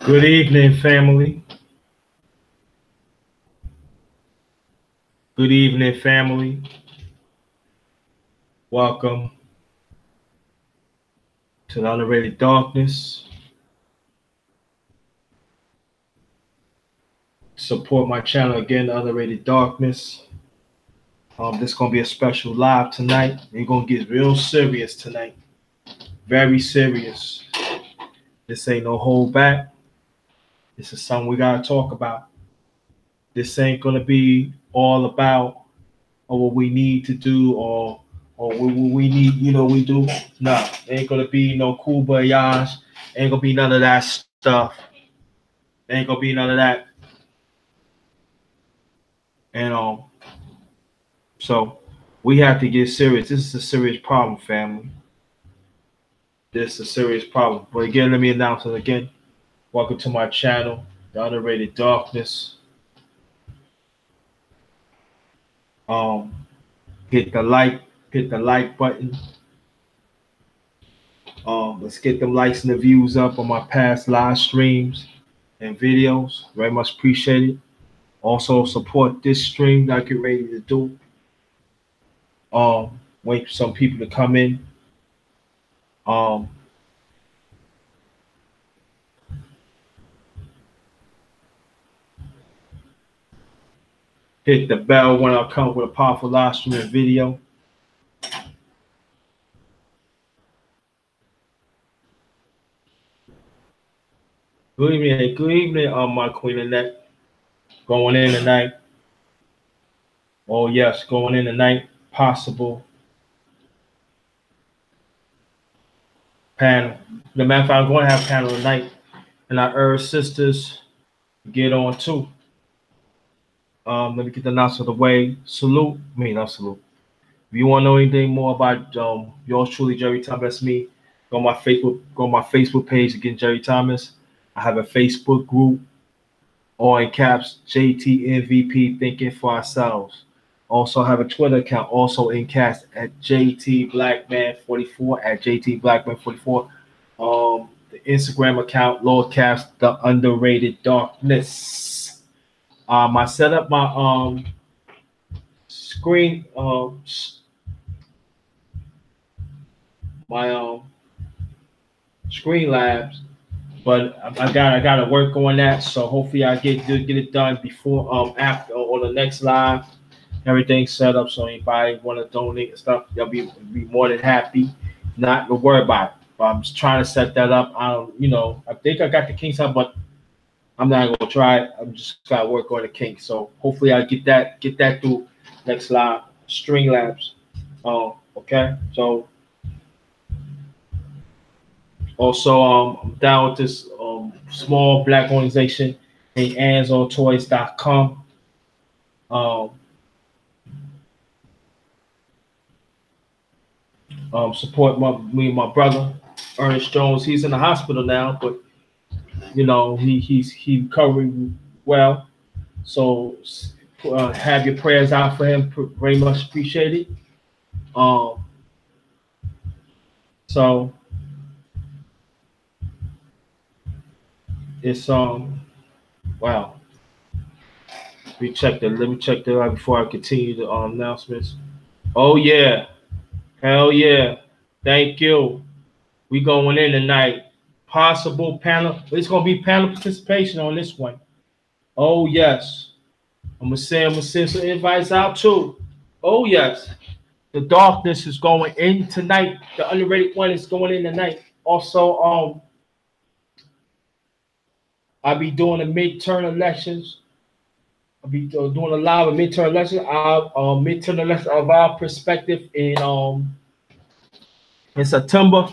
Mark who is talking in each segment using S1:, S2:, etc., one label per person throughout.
S1: Good evening, family. Good evening, family. Welcome to the Underrated Darkness. Support my channel again, the Underrated Darkness. This gonna be a special live tonight. We're gonna get real serious tonight. Very serious. This ain't no hold back. This is something we gotta talk about. This ain't gonna be all about what we need to do or what we need, we do. Nah, ain't gonna be no cool voyage. Ain't gonna be none of that stuff. Ain't gonna be none of that. And so we have to get serious. This is a serious problem, family. This is a serious problem. But again, let me announce it again. Welcome to my channel, The Underrated Darkness. Um, hit the like button. Let's get them likes and the views up on my past live streams and videos. Very much appreciated. Also support this stream that I get ready to do. Wait for some people to come in. Hit the bell when I come with a powerful live stream and video. Good evening, my Queen Annette. Going in tonight. Oh yes, going in tonight. Possible panel. The matter of fact, I'm going to have a panel tonight, and I urge sisters to get on too. Let me get the announcement of the way. Not salute. If you want to know anything more about yours truly, Jerry Thomas, me, go on my Facebook page again, Jerry Thomas. I have a Facebook group, all in caps, JTMVP Thinking for Ourselves. Also have a Twitter account, also in caps at JTBlackman44 at JTBlackman44. The Instagram account, lower caps, The Underrated Darkness. I set up my screen my screen labs, but I gotta work on that. So hopefully I get it done before after or the next live. Everything's set up, so anybody want to donate and stuff, they'll be more than happy. Not to worry about it. But I'm just trying to set that up. I think I got the kinks out, but I'm not gonna try it. I'm just gotta work on the kinks. So hopefully I get that through next live. Streamlabs. Okay. So also I'm down with this small black organization named AnsonToys.com. Support me and my brother Ernest Jones. He's in the hospital now, but he's recovering well. So have your prayers out for him. Very much appreciated. So it's wow. Let me check that out before I continue the announcements. Oh yeah. Hell yeah. Thank you. We going in tonight. Possible panel. It's gonna be panel participation on this one. Oh yes. I'm gonna send some invites out too. Oh yes. The darkness is going in tonight. The underrated one is going in tonight. Also, I'll be doing the midterm elections. I'll be doing a live midterm election. Our midterm election of our perspective in September.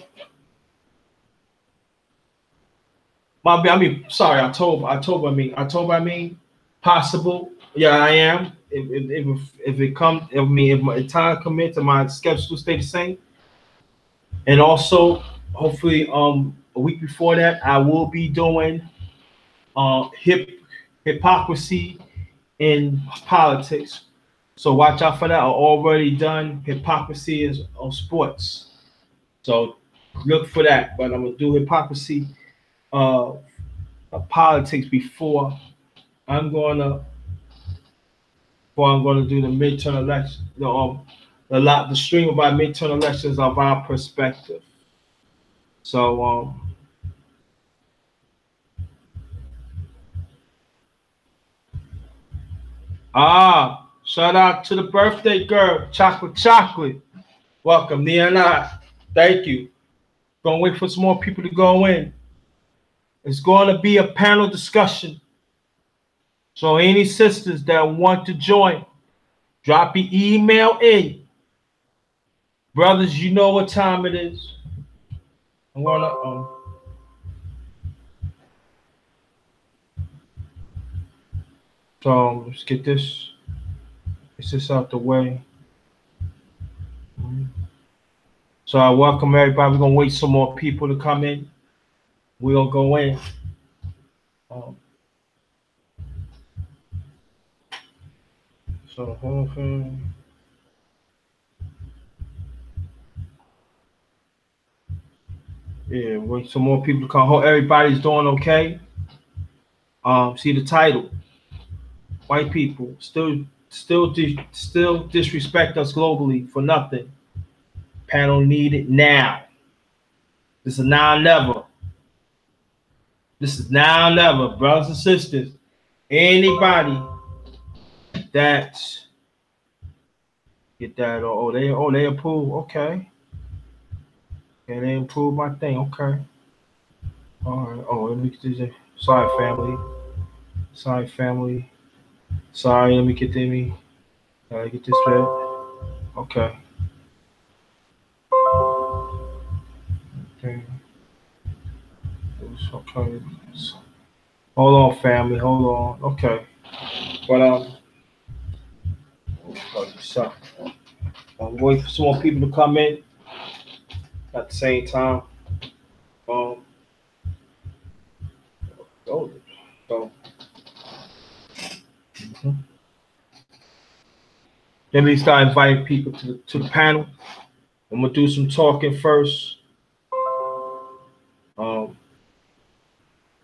S1: October. I mean, possible. Yeah, I am. If it comes, if my time commit to my schedule stay the same, and also hopefully a week before that I will be doing hypocrisy in politics. So watch out for that. I already done hypocrisy on sports. So look for that. But I'm gonna do hypocrisy politics before I'm gonna do the midterm election. The stream about midterm elections of our perspective. So shout out to the birthday girl, chocolate. Welcome, Nia and I. Thank you. Gonna wait for some more people to go in. It's going to be a panel discussion. So any sisters that want to join, drop your email in. Brothers, you know what time it is. I'm gonna so let's get this out the way. So I welcome everybody. We're gonna wait some more people to come in. We're gonna go in. Yeah, wait some more people to come. Hope everybody's doing okay. See the title. White people still disrespect us globally for nothing. Panel needed now. This is now or never. This is now or never, brothers and sisters. Anybody that get that? They approve. Okay. And they approve my thing. Okay. All right. Let me get this. Sorry, family. Sorry. Let me get them. Get this back. Okay. Okay. Hold on, family. Hold on. Okay. But I'm waiting for some more people to come in at the same time. Let me start inviting people to the panel. I'm gonna do some talking first.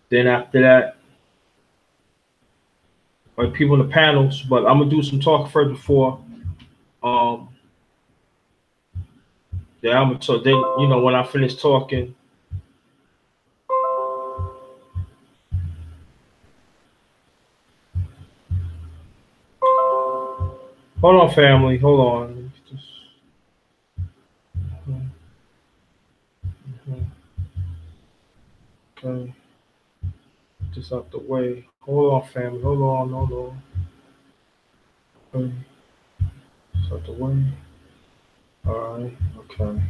S1: Then after that, people in the panels, but I'm gonna do some talking first before. I'm gonna talk. Then when I finish talking. Hold on, family. Hold on. Okay. Just out the way. Hold on, family. Hold on. Okay. Just out the way. All right. Okay.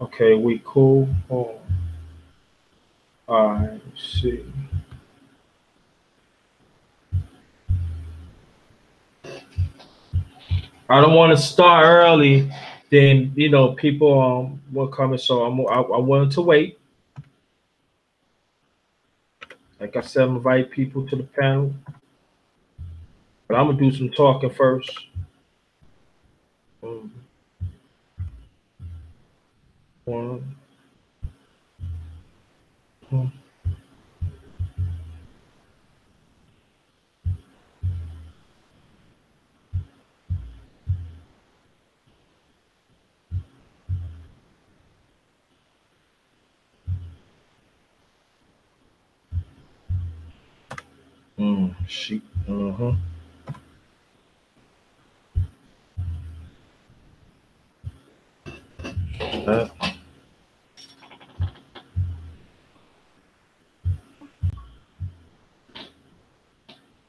S1: Okay, we cool. Hold on. All right. Let's see. I don't want to start early. Then people will come in. So I wanted to wait. Like I said, I'm invite people to the panel. But I'm gonna do some talking first. One. Sheep. There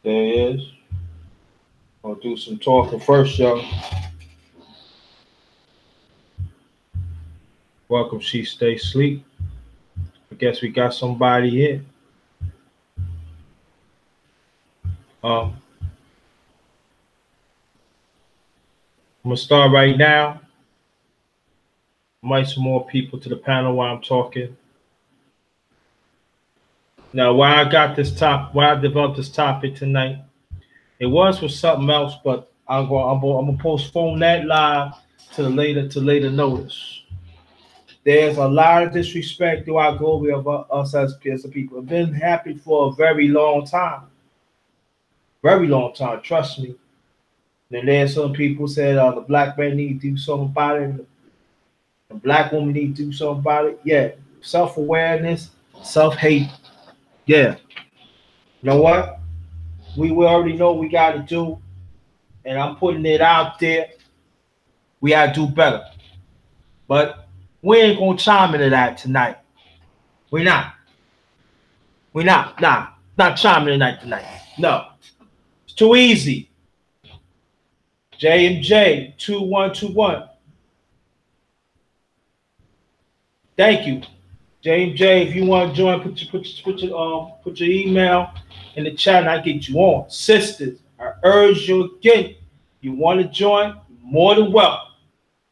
S1: he is. I'll do some talking first, y'all. Welcome, She Stay Sleep. I guess we got somebody here. I'm gonna start right now. Invite some more people to the panel while I'm talking. Now, why I developed this topic tonight, it was for something else, but I'm gonna postpone that live to later notice. There's a lot of disrespect throughout Gobia of us as people. It's been happening for a very long time. Very long time, trust me. And then some people said the black man need to do something about it, and the black woman need to do something about it. Yeah, self-awareness, self-hate. Yeah, you know what? We already know what we got to do, and I'm putting it out there. We got to do better. But we ain't going to chime into that tonight. We're not. We're not. Nah, not chiming tonight. No, it's too easy. JMJ 2121. Thank you. JMJ, if you want to join, put your email in the chat and I get you on. Sisters, I urge you again. You want to join? More than welcome.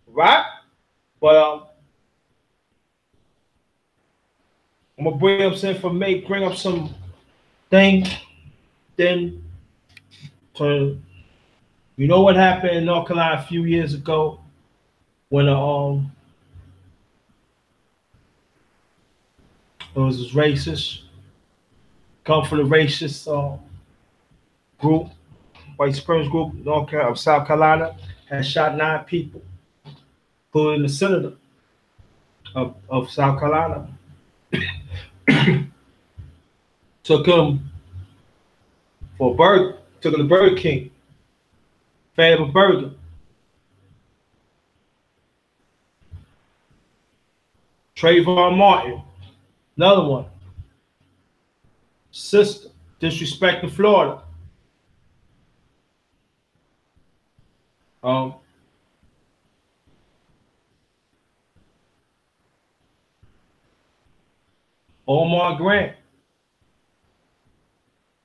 S1: Right? But I'm gonna bring up some information, bring up some thing. Then you know what happened in North Carolina a few years ago when it was racist, come from the racist group, white supremacist group, of South Carolina, had shot 9 people, put in the senator of South Carolina. Took him for a burger, took him to Burger King, fed him a burger. Trayvon Martin, another one. Sister, disrespecting Florida. Omar Grant,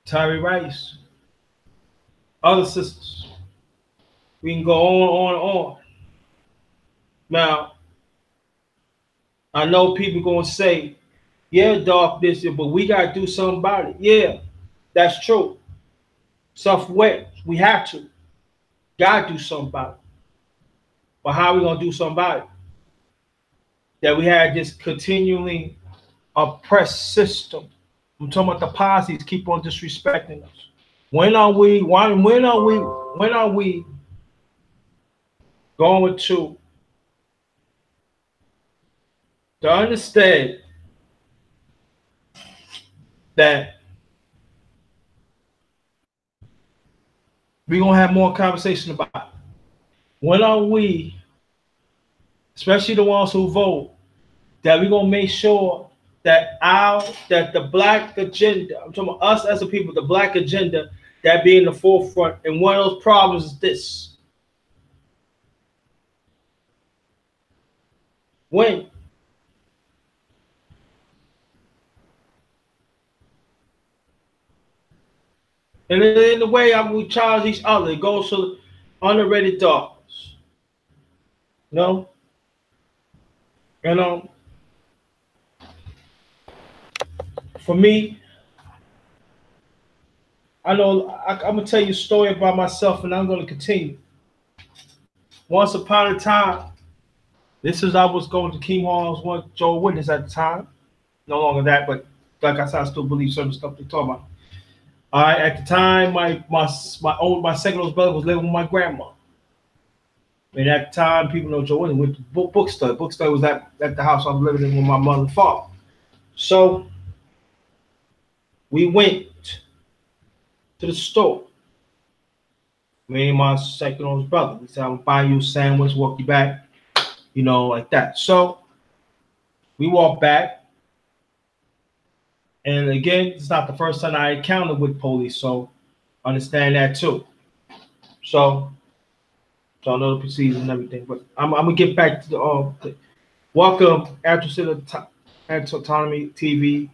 S1: Tyree Rice, other sisters. We can go on. Now, I know people gonna say, yeah, Doc, this, but we gotta do something about it. Yeah, that's true. Self-aware, we have to. Gotta do something about it. But how are we gonna do something about it? That we had this continually oppressed system. I'm talking about the posses keep on disrespecting us. When are we going to understand that we're gonna have more conversation about it? When are we, especially the ones who vote, that we're gonna make sure that the black agenda, I'm talking about us as a people, the black agenda, that be in the forefront. And one of those problems is this. When? And in the way we charge each other, it goes to underrated darkness. No? And for me, I know I'm gonna tell you a story about myself, and I'm gonna continue. Once upon a time, I was going to King Hall's one Joe Witness at the time. No longer that, but like I said, I still believe certain stuff they talk about. All right, at the time, my second oldest brother was living with my grandma. And at the time, people know Joe Witness went to bookstore. Bookstore was at the house I was living in with my mother and father. So we went to the store. Me and my second oldest brother. We said, I'm gonna buy you a sandwich, walk you back, like that. So we walked back. And again, it's not the first time I encountered with police, so understand that too. So I know the procedures and everything. But I'm gonna get back to the welcome, Actress Autonomy TV.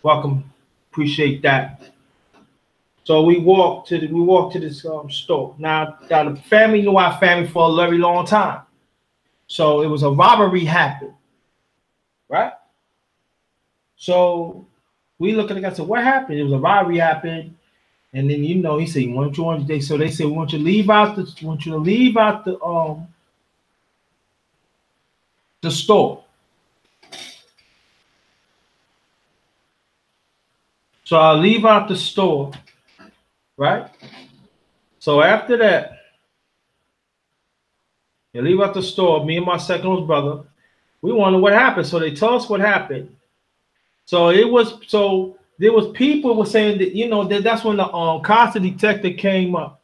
S1: Welcome, appreciate that. So we walked to this store. Now the family knew our family for a very long time. So it was a robbery happened, right? So we look at the guy and said, what happened? It was a robbery happened. And then he said, "Why don't you want today?" So they said, "We want you to leave out the store." So I leave out the store, right? So after that, you leave out the store, me and my second oldest brother, we wonder what happened. So they tell us what happened. So there was people were saying that, you know, that's when the constant detector came up.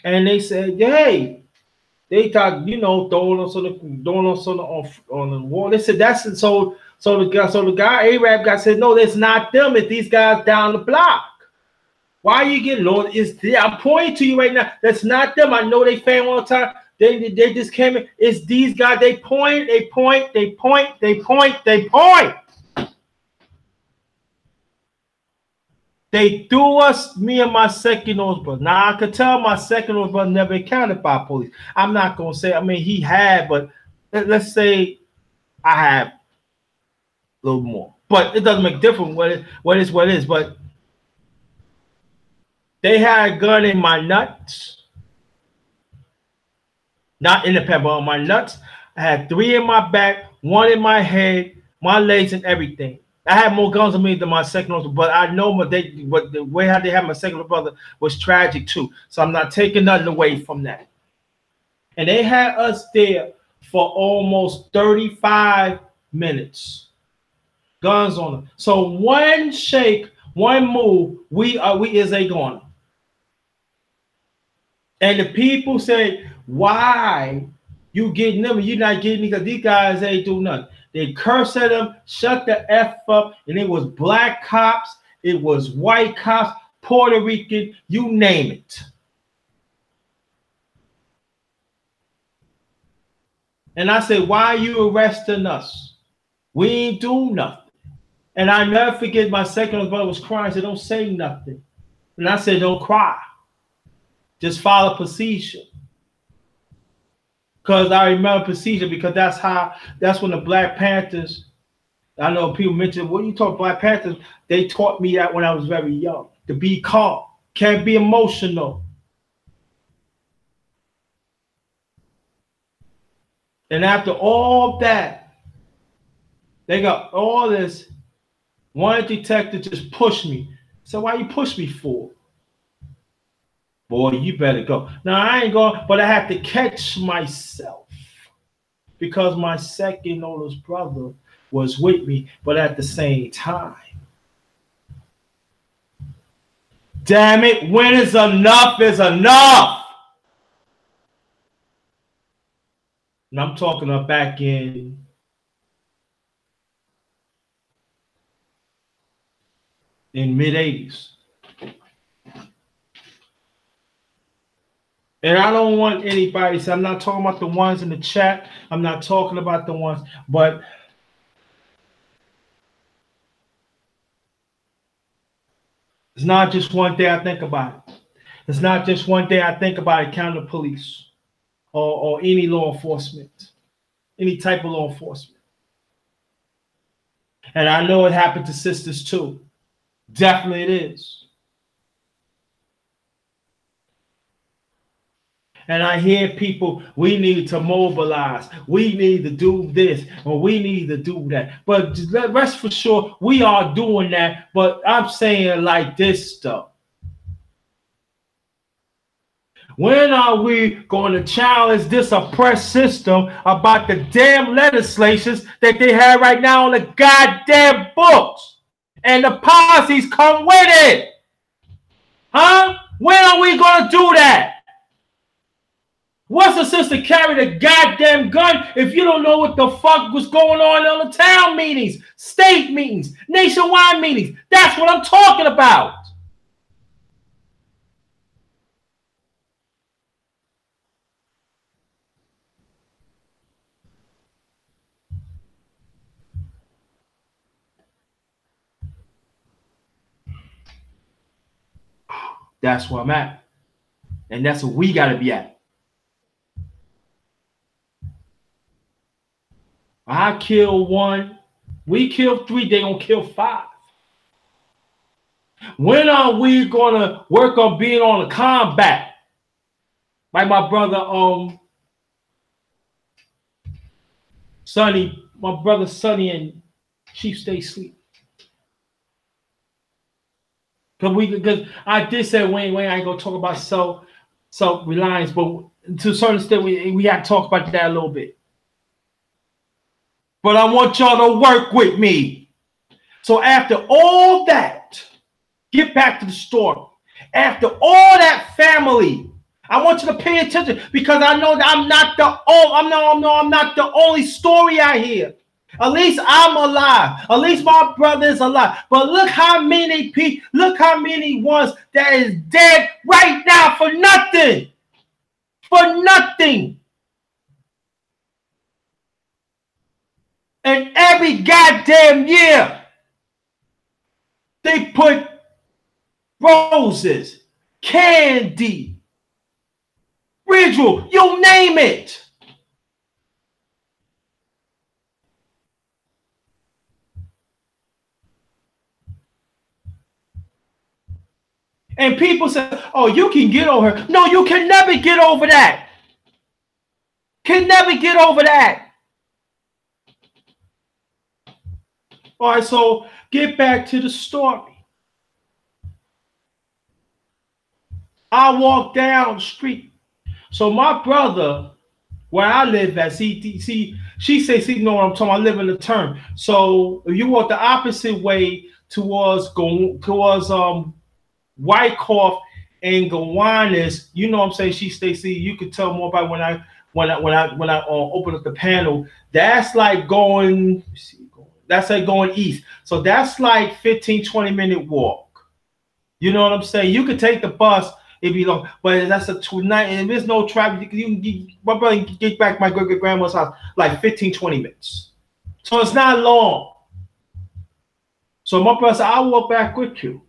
S1: And they said, hey, they thought, you know, throwing us on the wall. They said that's it. So the guy Arab guy said, no, that's not them. It's these guys down the block. Why are you getting low? I'm pointing to you right now. That's not them. I know they fan all the time. They just came in. It's these guys. They point. They threw us, me and my second oldest brother. Now I could tell my second oldest brother never encountered by police. I'm not gonna say. I mean, he had, but let's say I have a little more. But it doesn't make a difference what it is. But they had a gun in my nuts, not in the pepper, on my nuts. I had 3 in my back, 1 in my head, my legs, and everything. I had more guns on me than my second brother, but I know but the way how they had my second brother was tragic too. So I'm not taking nothing away from that. And they had us there for almost 35 minutes. Guns on them. So one shake, one move, we is a goner. And the people say, why you getting them and you're not getting me? Because these guys ain't do nothing. They curse at them, shut the F up, and it was black cops, it was white cops, Puerto Rican, you name it. And I said, why are you arresting us? We ain't do nothing. And I never forget my second brother was crying. I said, don't say nothing. And I said, don't cry. Just follow procedure. Because I remember procedure, because that's when the Black Panthers, I know people mention, when you talk Black Panthers, they taught me that when I was very young, to be calm, can't be emotional. And after all that, they got all this, one detective just pushed me. So why you push me for? Boy, you better go. Now I ain't going, but I have to catch myself because my second oldest brother was with me, but at the same time. Damn it, when is enough is enough. And I'm talking about back in mid-80s. And I don't want anybody to say, I'm not talking about the ones in the chat. I'm not talking about the ones, but it's not just one day I think about it. It's not just one day I think about it, counter police or any law enforcement, any type of law enforcement. And I know it happened to sisters too. Definitely it is. And I hear people, we need to mobilize. We need to do this, or we need to do that. But rest for sure, we are doing that. But I'm saying like this stuff. When are we going to challenge this oppressed system about the damn legislations that they have right now on the goddamn books? And the policies come with it. Huh? When are we going to do that? What's the sense to carry the goddamn gun if you don't know what the fuck was going on the town meetings, state meetings, nationwide meetings? That's what I'm talking about. That's where I'm at. And that's where we got to be at. I kill 1, we kill 3, they gonna kill 5. When are we gonna work on being on the combat? Like my brother Sonny, my brother Sonny and Chief Stay Sleep.
S2: Because I did say Wayne I ain't gonna talk about self-reliance, but to a certain extent we have to talk about that a little bit. But I want y'all to work with me. So after all that, get back to the story. After all that family, I want you to pay attention because I know that I'm not the only story I hear. At least I'm alive. At least my brother is alive. But look how many people, look how many ones that is dead right now for nothing. For nothing. And every goddamn year, they put roses, candy, ritual, you name it. And people say, oh, you can get over her. No, you can never get over that. Can never get over that. All right, so get back to the story. I walk down the street. So my brother, where I live at, she says, see, know what I'm talking about, I live in the turn. So if you walk the opposite way towards Wyckoff and Gowanus, you know what I'm saying, she stays, see, you could tell more about when I open up the panel. That's like going east. So that's like 15-20 minute walk. You know what I'm saying? You could take the bus. It'd be long, but that's a 2-night. And if there's no traffic, my brother can get back to my great grandma's house like 15-20 minutes. So it's not long. So my brother said, I'll walk back with you.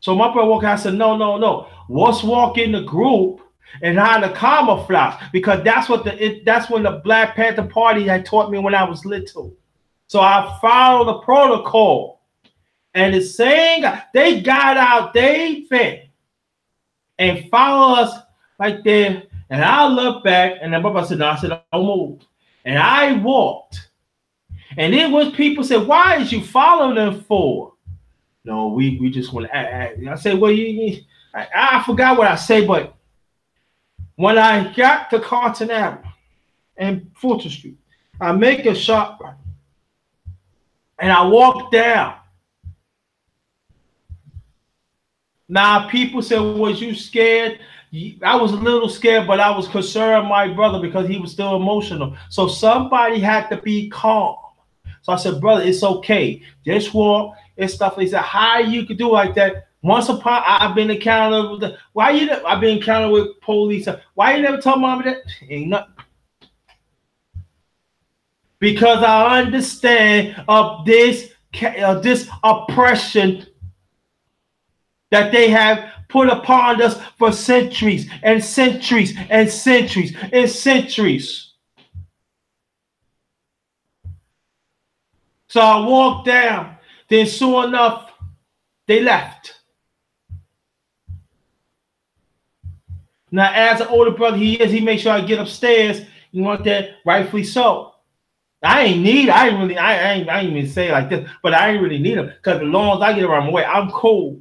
S2: So my brother walked out. I said, no. Let's walk in the group and how to camouflage, because that's when the Black Panther Party had taught me when I was little. So I followed the protocol, and the saying they got out they fan and follow us like there. And I looked back, and then my brother said, no, I said, don't move. And I walked. And then when people said, why is you following them for? No, we just want to act. I said, well, I forgot what I said, but when I got to Carlton Avenue and Fulton Street, I make a sharp right. And I walk down. Now, people said, was you scared? I was a little scared, but I was concerned my brother because he was still emotional. So somebody had to be calm. So I said, brother, it's okay. Just walk and stuff. He said, how you could do it like that? Once upon, I've been encountered with I've been encountered with police. Why you never told mama that? Ain't nothing. Because I understand of this oppression that they have put upon us for centuries and centuries and centuries and centuries. So I walked down. Then soon enough, they left. Now, as an older brother he makes sure I get upstairs. You want that? Rightfully so. I ain't even say it like this, but I ain't really need them because as long as I get around my way, I'm cool.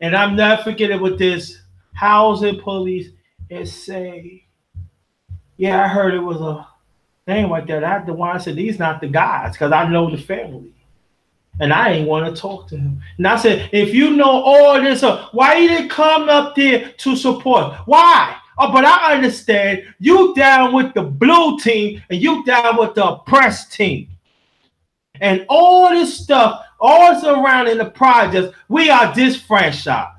S2: And I'm never forgetting with this housing police and say, yeah, I heard it was a thing like that. I the one I said, these not the guys, because I know the family. And I ain't want to talk to him. And I said, if you know all this, why you didn't come up there to support? Why? Oh, but I understand you down with the blue team and you down with the oppressed team. And all this stuff, all this around in the projects, we are disfranchised.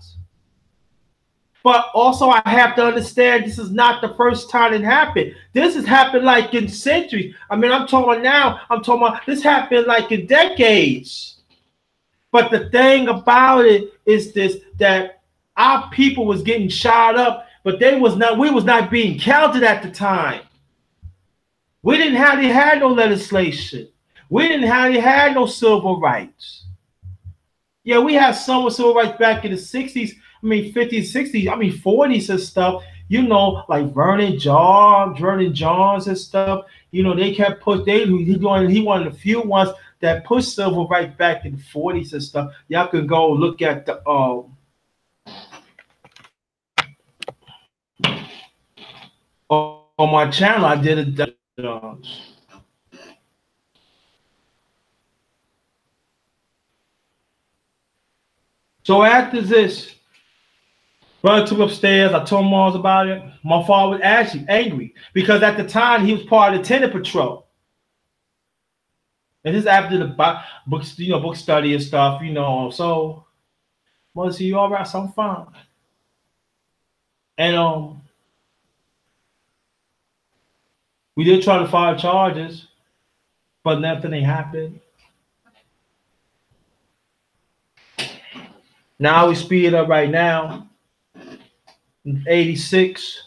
S2: But also I have to understand this is not the first time it happened. This has happened like in centuries. I mean, I'm talking about this happened like in decades. But the thing about it is this, that our people was getting shot up, but we was not being counted at the time. We didn't have no legislation. We didn't have no civil rights. Yeah, we had some civil rights back in the 60s, 50s, 60s, 40s and stuff, like Vernon Johns and stuff. They kept he one of the few ones that pushed civil rights back in the 40s and stuff. Y'all can go look at the on my channel. I did a so after this, brother took upstairs. I told him all about it. My father was actually angry because at the time he was part of the tenant patrol. And this is after the books, book study and stuff, So, was he all right? So I'm fine. And we did try to file charges, but nothing happened. Now we speed up right now. 86.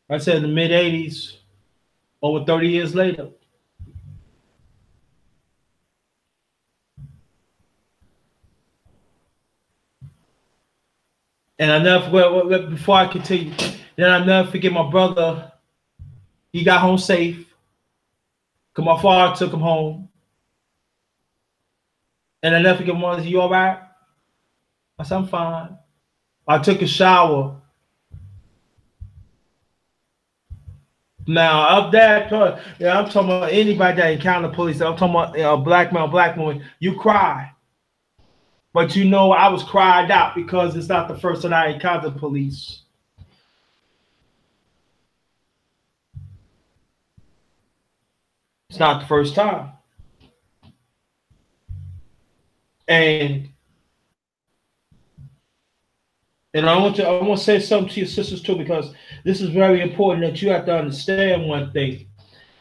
S2: I said in the mid 80s, over 30 years later. And I never forget, before I continue, then I never forget my brother. He got home safe. Because my father took him home. And I never forget one, is you all right? I said, I'm fine. I took a shower. Now, up that, I'm talking about anybody that encountered police. I'm talking about a black man, black woman. You cry. But I was cried out because it's not the first time I encountered police. It's not the first time. And I want to say something to your sisters too, because this is very important that you have to understand one thing.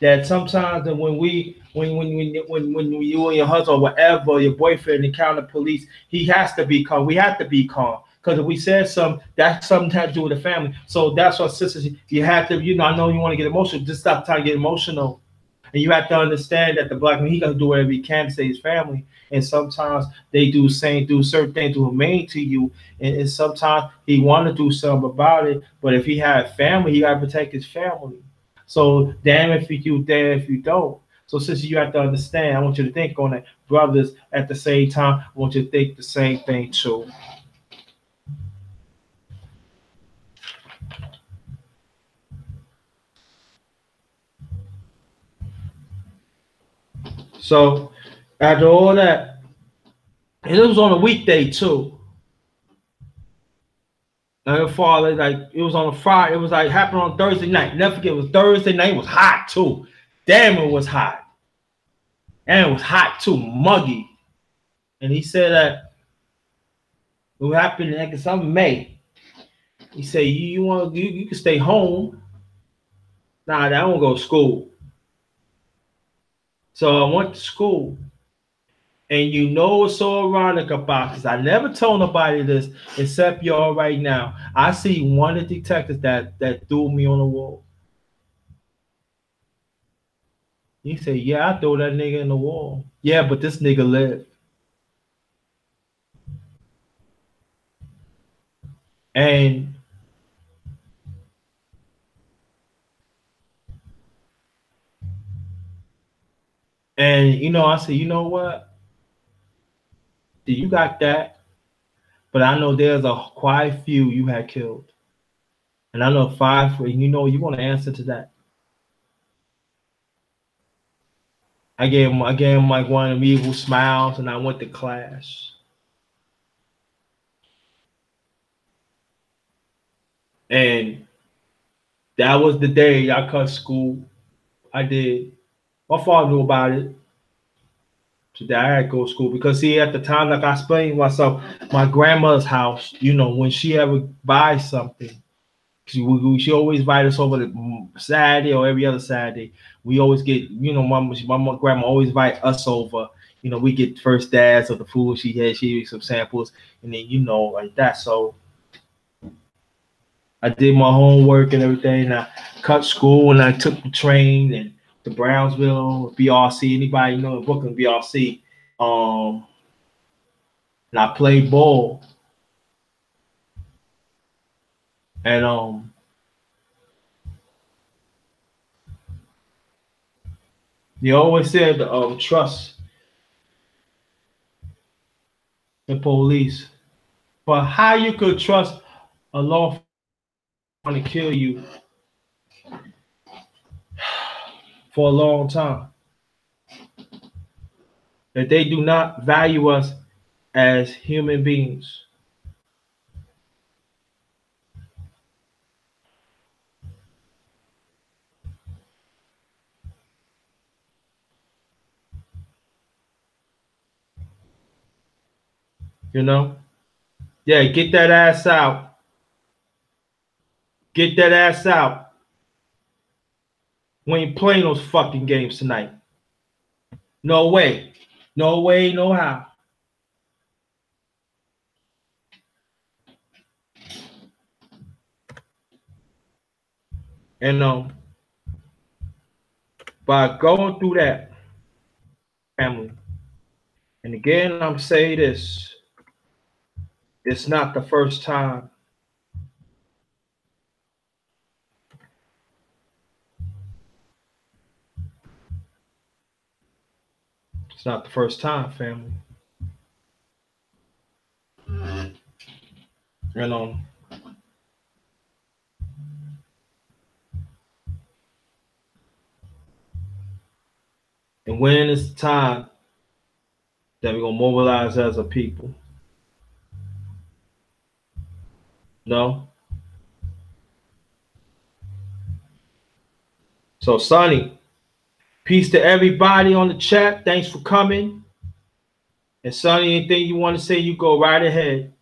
S2: That sometimes when you and your husband or whatever, your boyfriend encounter police, he has to be calm. We have to be calm. Because if we said something, that's something to do with the family. So that's what, sisters, you have to, I know you want to get emotional, just stop trying to get emotional. And you have to understand that the black man, he gonna do whatever he can to save his family. And sometimes they do certain things to remain to you. And sometimes he want to do something about it. But if he had family, he gotta protect his family. So damn if you do, damn if you don't. So since you have to understand, I want you to think on it, brothers. At the same time, I want you to think the same thing too. So after all that, and it was on a weekday too. And her father, it was on a Friday. It was happened on Thursday night. Never forget, it was Thursday night. It was hot too. Damn, it was hot. And it was hot too, muggy. And he said that it happened in some May. He said, you can stay home. Nah, I won't go to school. So I went to school. And what's so ironic about this? I never told nobody this except y'all right now. I see one of the detectives that threw me on the wall. He said, yeah, I threw that nigga in the wall. Yeah, but this nigga lived. And I said, you know what? You got that. But I know there's quite a few you had killed. And I know 5, you want to answer to that. I gave him like one of them evil smiles, and I went to class. And that was the day I cut school. I did. My father knew about it. So that I had to go to school because at the time, like I explained myself, my grandmother's house, when she ever buys something, she always invite us over to Saturday or every other Saturday. We always get, my grandma always invite us over. We get first dabs of the food she had some samples, and then like that. So I did my homework and everything. And I cut school and I took the train and to Brownsville, BRC. Anybody know Brooklyn BRC? And I played ball. And They always said trust the police, but how you could trust a law enforcement to kill you for a long time that they do not value us as human beings? You know? Yeah, get that ass out. Get that ass out. We ain't playing those fucking games tonight. No way. No way, no how. And by going through that, family, and again, I'm saying this, it's not the first time. It's not the first time, family. And and when it's time that we're gonna mobilize as a people. No? So Sonny, peace to everybody on the chat. Thanks for coming. And Sonny, anything you want to say, you go right ahead.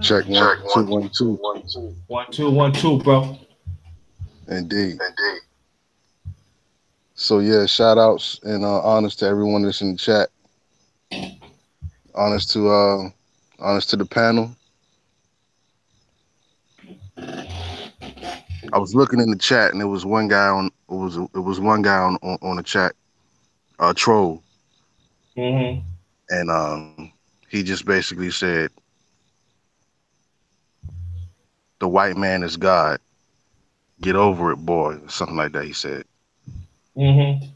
S3: Check one,
S2: Check
S3: two,
S2: one,
S3: one,
S2: two,
S3: two.
S2: 1, 2. 1, 2, 1, 2, bro.
S3: Indeed.
S2: Indeed.
S3: So yeah, shout outs and honors to everyone that's in the chat. Honors to the panel. I was looking in the chat and there was one guy on the chat, troll,
S2: Mm-hmm.
S3: and he just basically said the white man is God. Get over it, boy, something like that. He said,
S2: Mm-hmm.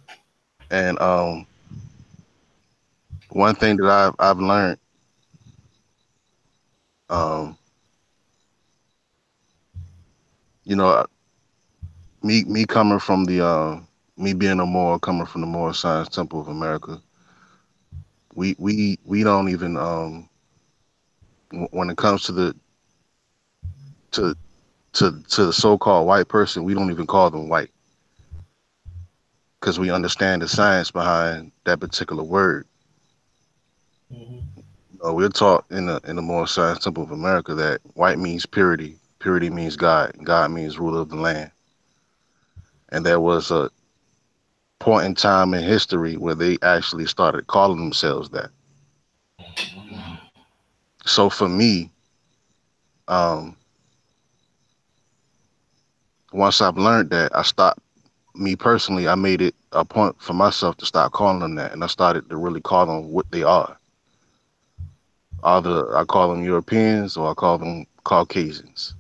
S3: and one thing that I've learned, um, you know, me coming from the me being a Moor, coming from the Moor Science Temple of America, we don't even when it comes to the to to the so-called white person, we don't even call them white because we understand the science behind that particular word.
S2: Mm-hmm.
S3: We're taught in the Moor Science Temple of America that white means purity, purity means God, and God means ruler of the land. And there was a point in time in history where they actually started calling themselves that. So for me, um, once I've learned that, I stopped. Me personally, I made it a point for myself to stop calling them that, and I started to really call them what they are. Either I call them Europeans or I call them Caucasians.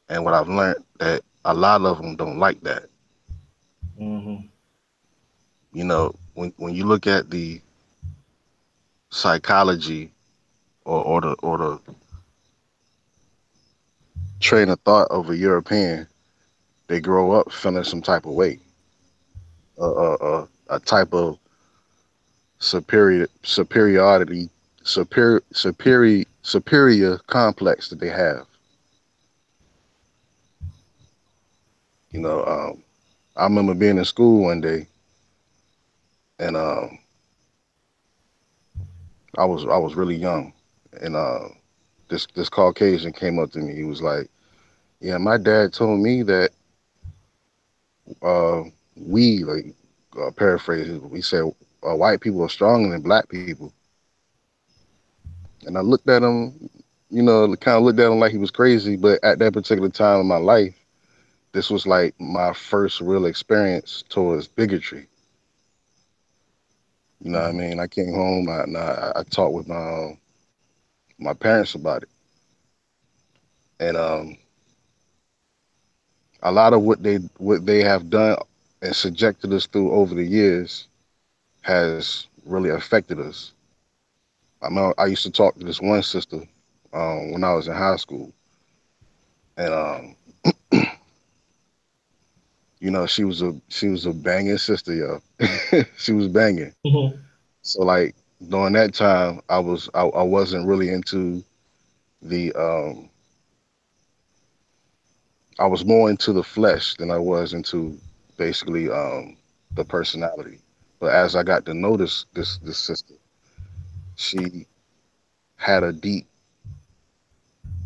S3: And what I've learned that a lot of them don't like that.
S2: Mm-hmm.
S3: When you look at the psychology or the train of thought of a European, they grow up feeling some type of way, a type of superiority, superior complex that they have. You know, I remember being in school one day, and I was really young, and this Caucasian came up to me. He was like, "Yeah, my dad told me that uh, we like paraphrase. We said white people are stronger than black people." And I looked at him, kind of looked at him like he was crazy. But at that particular time in my life, this was like my first real experience towards bigotry. You know what I mean? I came home, I talked with my parents about it, and a lot of what they have done and subjected us through over the years has really affected us. I know I used to talk to this one sister when I was in high school, and she was a banging sister, yo. She was banging.
S2: Mhm.
S3: So like during that time, I wasn't really into the I was more into the flesh than I was into basically the personality. But as I got to notice this sister, she had a deep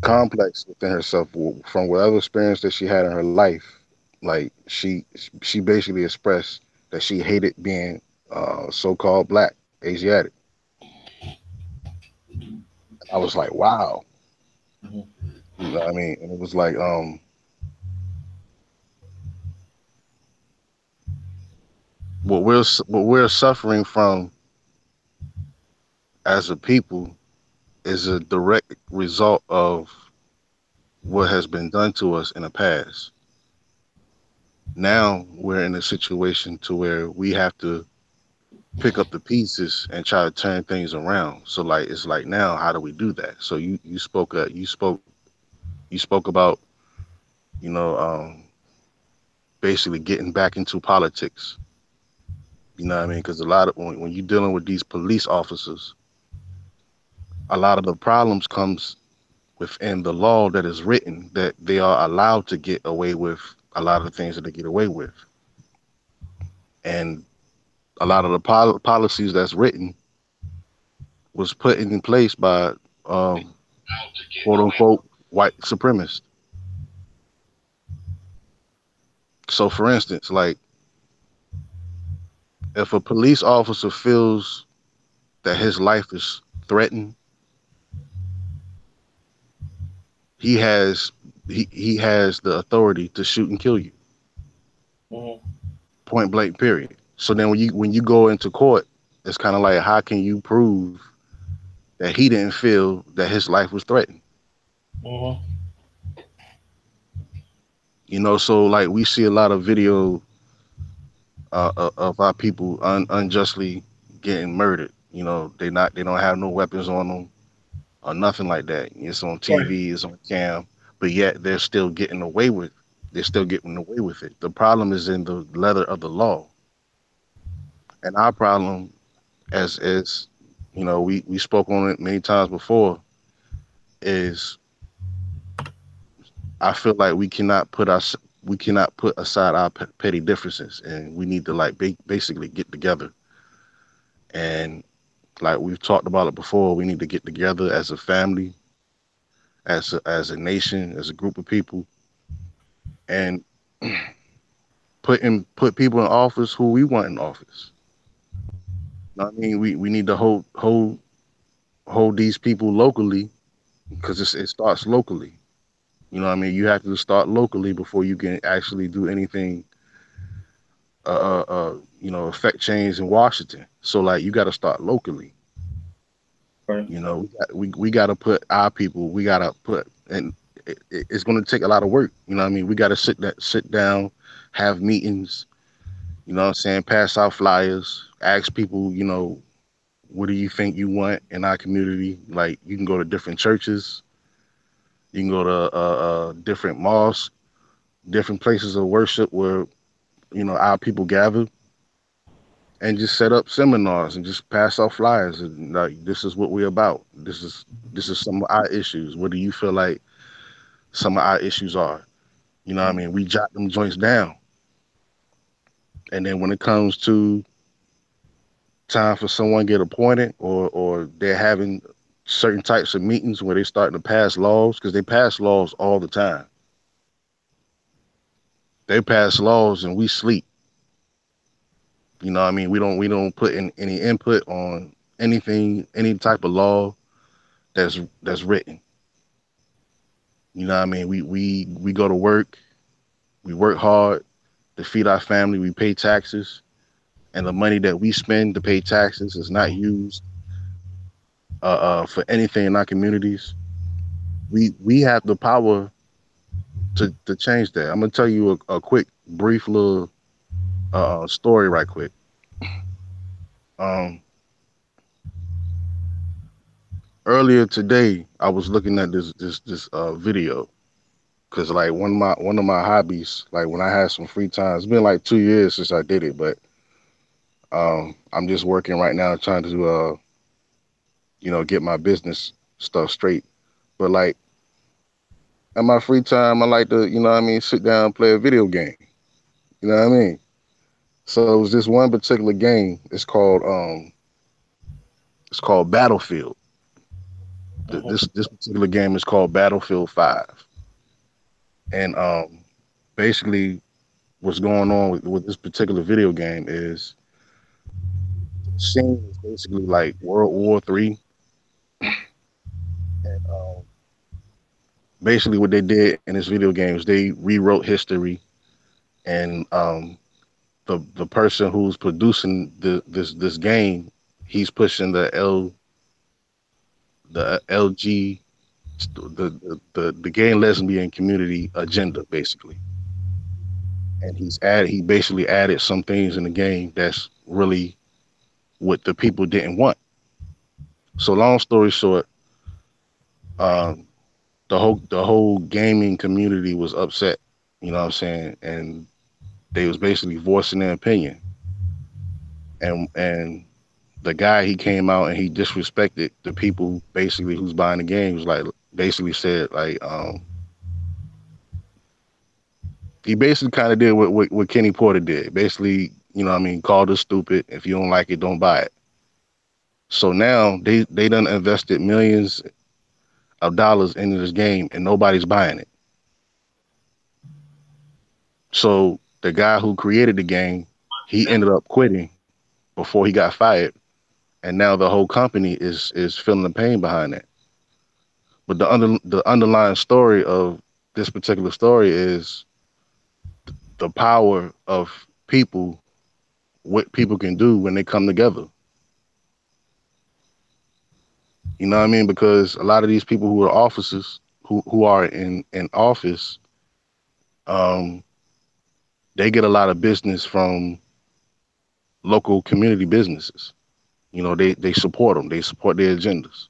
S3: complex within herself from whatever experience that she had in her life. Like she basically expressed that she hated being so-called black, Asiatic. And I was like, wow,
S2: Mhm.
S3: you know what I mean? And it was like what we're suffering from as a people is a direct result of what has been done to us in the past. Now we're in a situation to where we have to pick up the pieces and try to turn things around. So like it's like now, how do we do that? So you spoke about you know basically getting back into politics. You know what I mean? Because a lot of when you're dealing with these police officers, a lot of the problems comes within the law that is written that they are allowed to get away with a lot of the things that they get away with, and a lot of the policies that's written was put in place by um, quote unquote white supremacists. So, for instance, like if a police officer feels that his life is threatened, he has he has the authority to shoot and kill you,
S2: Mhm.
S3: point blank. Period. So then when you go into court, it's kind of like how can you prove that he didn't feel that his life was threatened?
S2: Mhm.
S3: So like we see a lot of video of our people unjustly getting murdered. They don't have no weapons on them or nothing like that. It's on
S2: Right.
S3: TV, it's on cam, but yet they're still getting away with it. The problem is in the letter of the law, and our problem as we spoke on it many times before is I feel like we cannot put aside our petty differences, and we need to like basically get together. And like we've talked about it before, we need to get together as a family, as a nation, as a group of people, and put people in office who we want in office. I mean, we need to hold these people locally because it starts locally. You know what I mean? You have to start locally before you can actually do anything affect change in Washington. So like you got to start locally.
S2: Right.
S3: We got to put our people. We got to put, and it's going to take a lot of work. You know what I mean? We got to sit down, have meetings. You know what I'm saying? Pass out flyers, ask people. What do you think you want in our community? Like you can go to different churches, you can go to different mosques, different places of worship where our people gather and just set up seminars and just pass out flyers and like this is what we're about. This is some of our issues. What do you feel like some of our issues are? You know what I mean? We jot them joints down. And then when it comes to time for someone to get appointed or they're having certain types of meetings where they're starting to pass laws, because they pass laws all the time. They pass laws and we sleep. You know what I mean? We don't put in any input on anything, any type of law that's written. You know what I mean? We go to work, we work hard to feed our family, we pay taxes, and the money that we spend to pay taxes is not used for anything in our communities. We have the power to change that. I'm gonna tell you a quick, brief little story right quick. Um, Earlier today, I was looking at this video because like one of my hobbies, like when I had some free time, it's been like 2 years since I did it, but I'm just working right now trying to get my business stuff straight. But like in my free time, I like to, what I mean, sit down and play a video game. You know what I mean? So it was this one particular game. It's called Battlefield. This particular game is called Battlefield 5. And basically what's going on with this particular video game is the scene is basically like World War III. And basically what they did in this video game is they rewrote history, and the person who's producing this game, he's pushing the LG the gay and lesbian community agenda basically. And he basically added some things in the game that's really what the people didn't want. So long story short, um, the whole gaming community was upset, you know what I'm saying? And they was basically voicing their opinion. And the guy, he came out and he disrespected the people basically who's buying the games, like basically said like he basically kind of did what Kenny Porter did. Basically, you know what I mean, called us stupid. If you don't like it, don't buy it. So now they done invested millions of dollars into this game and nobody's buying it. So the guy who created the game, he ended up quitting before he got fired, and now the whole company is feeling the pain behind that. But the underlying story of this particular story is the power of people, what people can do when they come together. You know what I mean? Because a lot of these people who are officers, who are in office, um, they get a lot of business from local community businesses. You know, they support them. They support their agendas.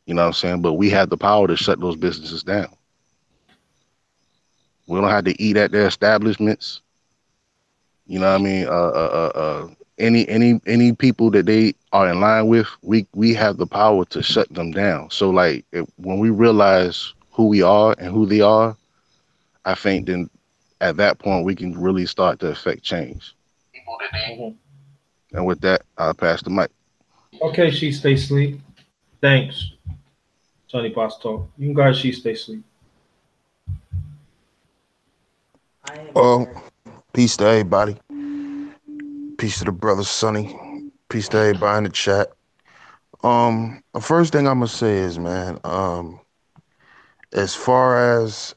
S3: You know what I'm saying? But we have the power to shut those businesses down. We don't have to eat at their establishments. You know what I mean? Any people that they are in line with, we have the power to shut them down. So like when we realize who we are and who they are, I think then at that point we can really start to affect change.
S2: Mhm.
S3: And with that, I'll pass the mic.
S2: Okay, she stay sleep. Thanks, Tony Boss Talk. You guys, she stay sleep.
S4: Well, peace to everybody. Peace to the brother Sonny. Peace to everybody in the chat. The first thing I'm gonna say is, man, as far as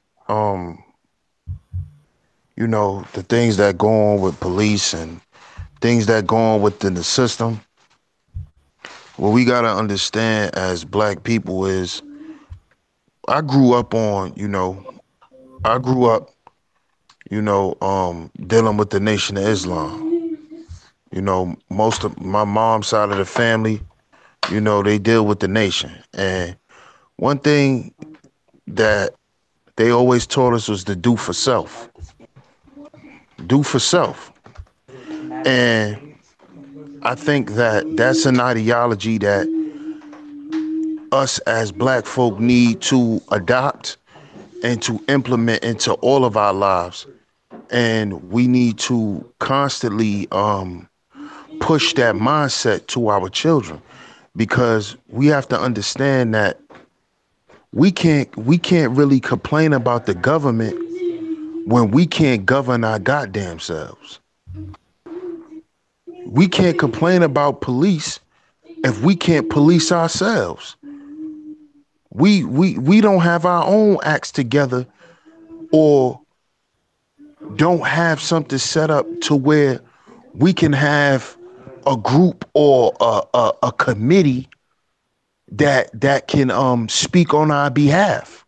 S4: the things that go on with police and things that go on within the system, what we gotta understand as black people is I grew up on, I grew up, dealing with the Nation of Islam. Most of my mom's side of the family, they deal with the nation. And one thing that they always taught us was to do for self. Do for self. And I think that that's an ideology that us as black folk need to adopt and to implement into all of our lives. And we need to constantly push that mindset to our children, because we have to understand that we can't really complain about the government when we can't govern our goddamn selves. We can't complain about police if we can't police ourselves. We don't have our own acts together, or don't have something set up to where we can have a group or a committee that can speak on our behalf.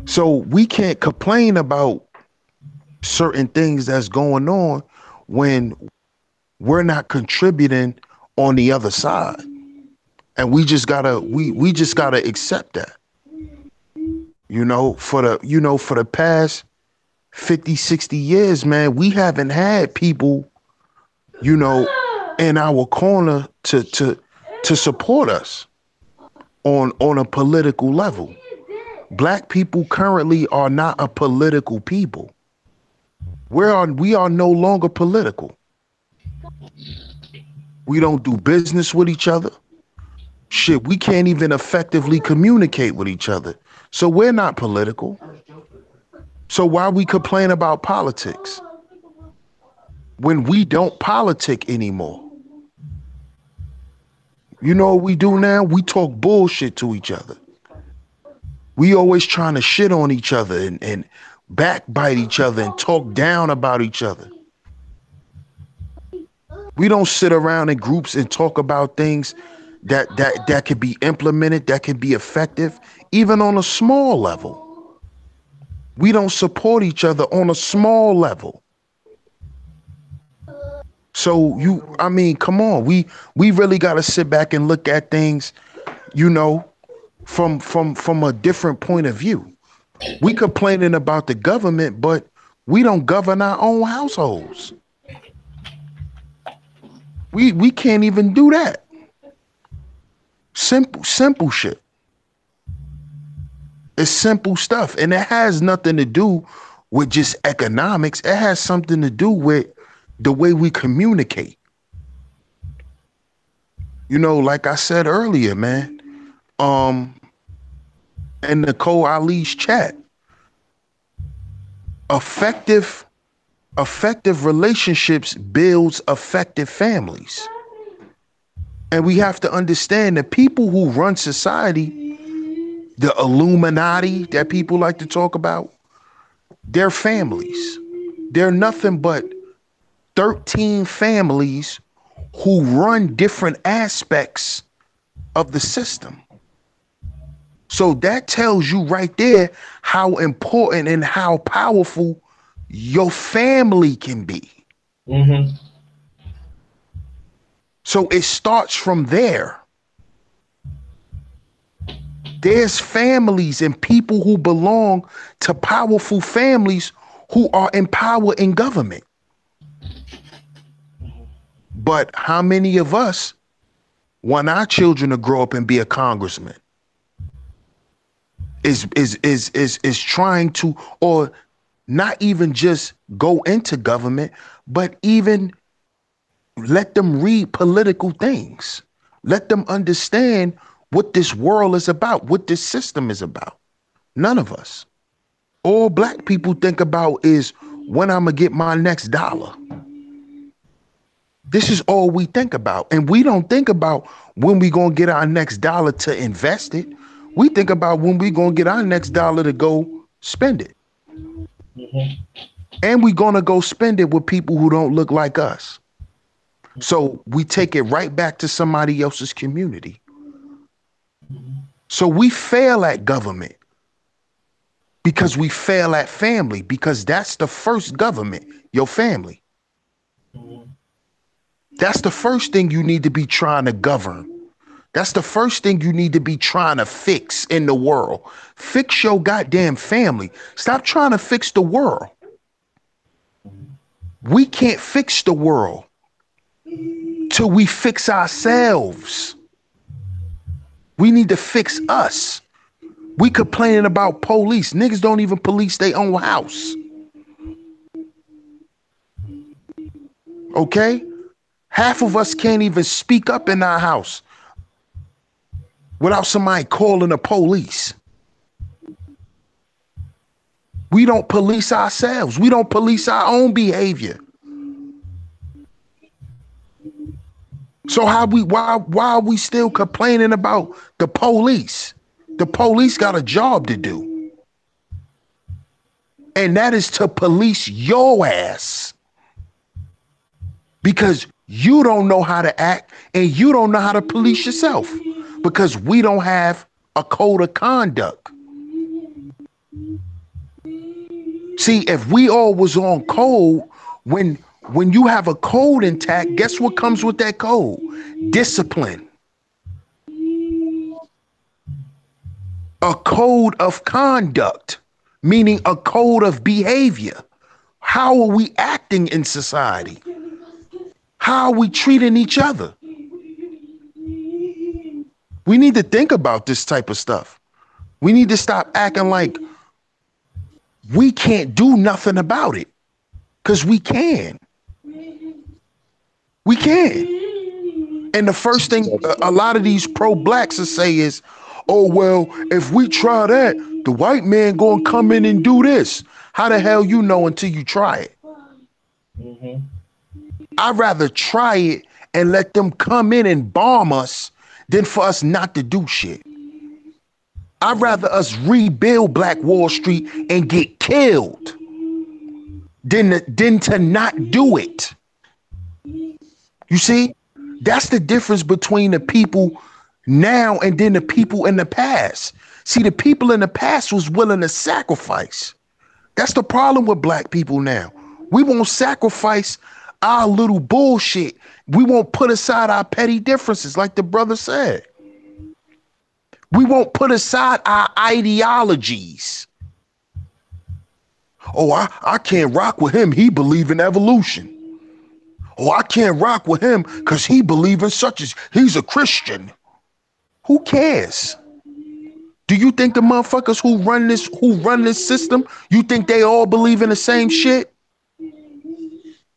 S4: So we can't complain about certain things that's going on when we're not contributing on the other side. And we just gotta accept that. For the past 50, 60 years, man, we haven't had people, in our corner to support us on a political level. Black people currently are not a political people. We are no longer political. We don't do business with each other. Shit, we can't even effectively communicate with each other. So we're not political. So why we complain about politics when we don't politic anymore? You know what we do now? We talk bullshit to each other. We always trying to shit on each other and backbite each other and talk down about each other. We don't sit around in groups and talk about things that could be implemented, that could be effective, even on a small level. We don't support each other on a small level. So come on, we really got to sit back and look at things, from a different point of view. We complaining about the government, but we don't govern our own households. We can't even do that. Simple shit. It's simple stuff, and it has nothing to do with just economics. It has something to do with the way we communicate. Like I said earlier, man, in Nicole Ali's chat, effective relationships builds effective families. And we have to understand that people who run society, the Illuminati that people like to talk about, they're families. They're nothing but 13 families who run different aspects of the system. So that tells you right there how important and how powerful your family can be.
S2: Mm-hmm.
S4: So it starts from there. There's families and people who belong to powerful families who are in power in government. But how many of us want our children to grow up and be a congressman? Is trying to, or not even just go into government, but even let them read political things. Let them understand what this world is about, what this system is about. None of us. All black people think about is when I'm gonna get my next dollar. This is all we think about. And we don't think about when we gonna get our next dollar to invest it. We think about when we gonna get our next dollar to go spend it.
S2: Mm-hmm.
S4: And we gonna go spend it with people who don't look like us. So we take it right back to somebody else's community. So we fail at government because we fail at family, because that's the first government, your family. That's the first thing you need to be trying to govern. That's the first thing you need to be trying to fix in the world. Fix your goddamn family. Stop trying to fix the world. We can't fix the world till we fix ourselves. We need to fix us. We complaining about police. Niggas don't even police their own house. Okay? Half of us can't even speak up in our house without somebody calling the police. We don't police ourselves. We don't police our own behavior. So why are we still complaining about the police? The police got a job to do. And that is to police your ass. Because you don't know how to act and you don't know how to police yourself. Because we don't have a code of conduct. See, if we all was on code, when you have a code intact, guess what comes with that code? Discipline. A code of conduct, meaning a code of behavior. How are we acting in society? How are we treating each other? We need to think about this type of stuff. We need to stop acting like we can't do nothing about it, because we can. We can. And the first thing a lot of these pro-blacks will say is, oh, well, if we try that, the white man gonna come in and do this. How the hell you know until you try it?
S2: Mm-hmm.
S4: I'd rather try it and let them come in and bomb us than for us not to do shit. I'd rather us rebuild Black Wall Street and get killed than to not do it. You see, that's the difference between the people now and then the people in the past. See, the people in the past was willing to sacrifice. That's the problem with Black people now. We won't sacrifice our little bullshit. We won't put aside our petty differences, like the brother said. We won't put aside our ideologies. Oh, I can't rock with him. He believe in evolution. Oh, I can't rock with him because he believe in such as he's a Christian. Who cares? Do you think the motherfuckers who run this system, you think they all believe in the same shit?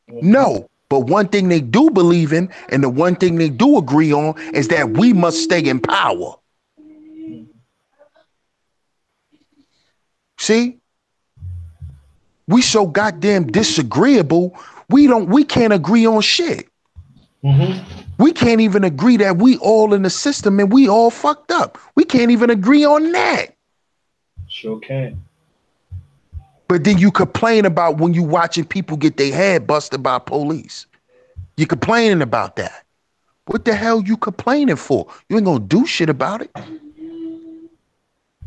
S4: No. But one thing they do believe in, and the one thing they do agree on, is that we must stay in power. See? We so goddamn disagreeable, we can't agree on shit.
S2: Mm-hmm.
S4: We can't even agree that we all in the system and we all fucked up. We can't even agree on that.
S2: Sure can.
S4: But then you complain about when you watching people get their head busted by police. You're complaining about that. What the hell you complaining for? You ain't gonna do shit about it.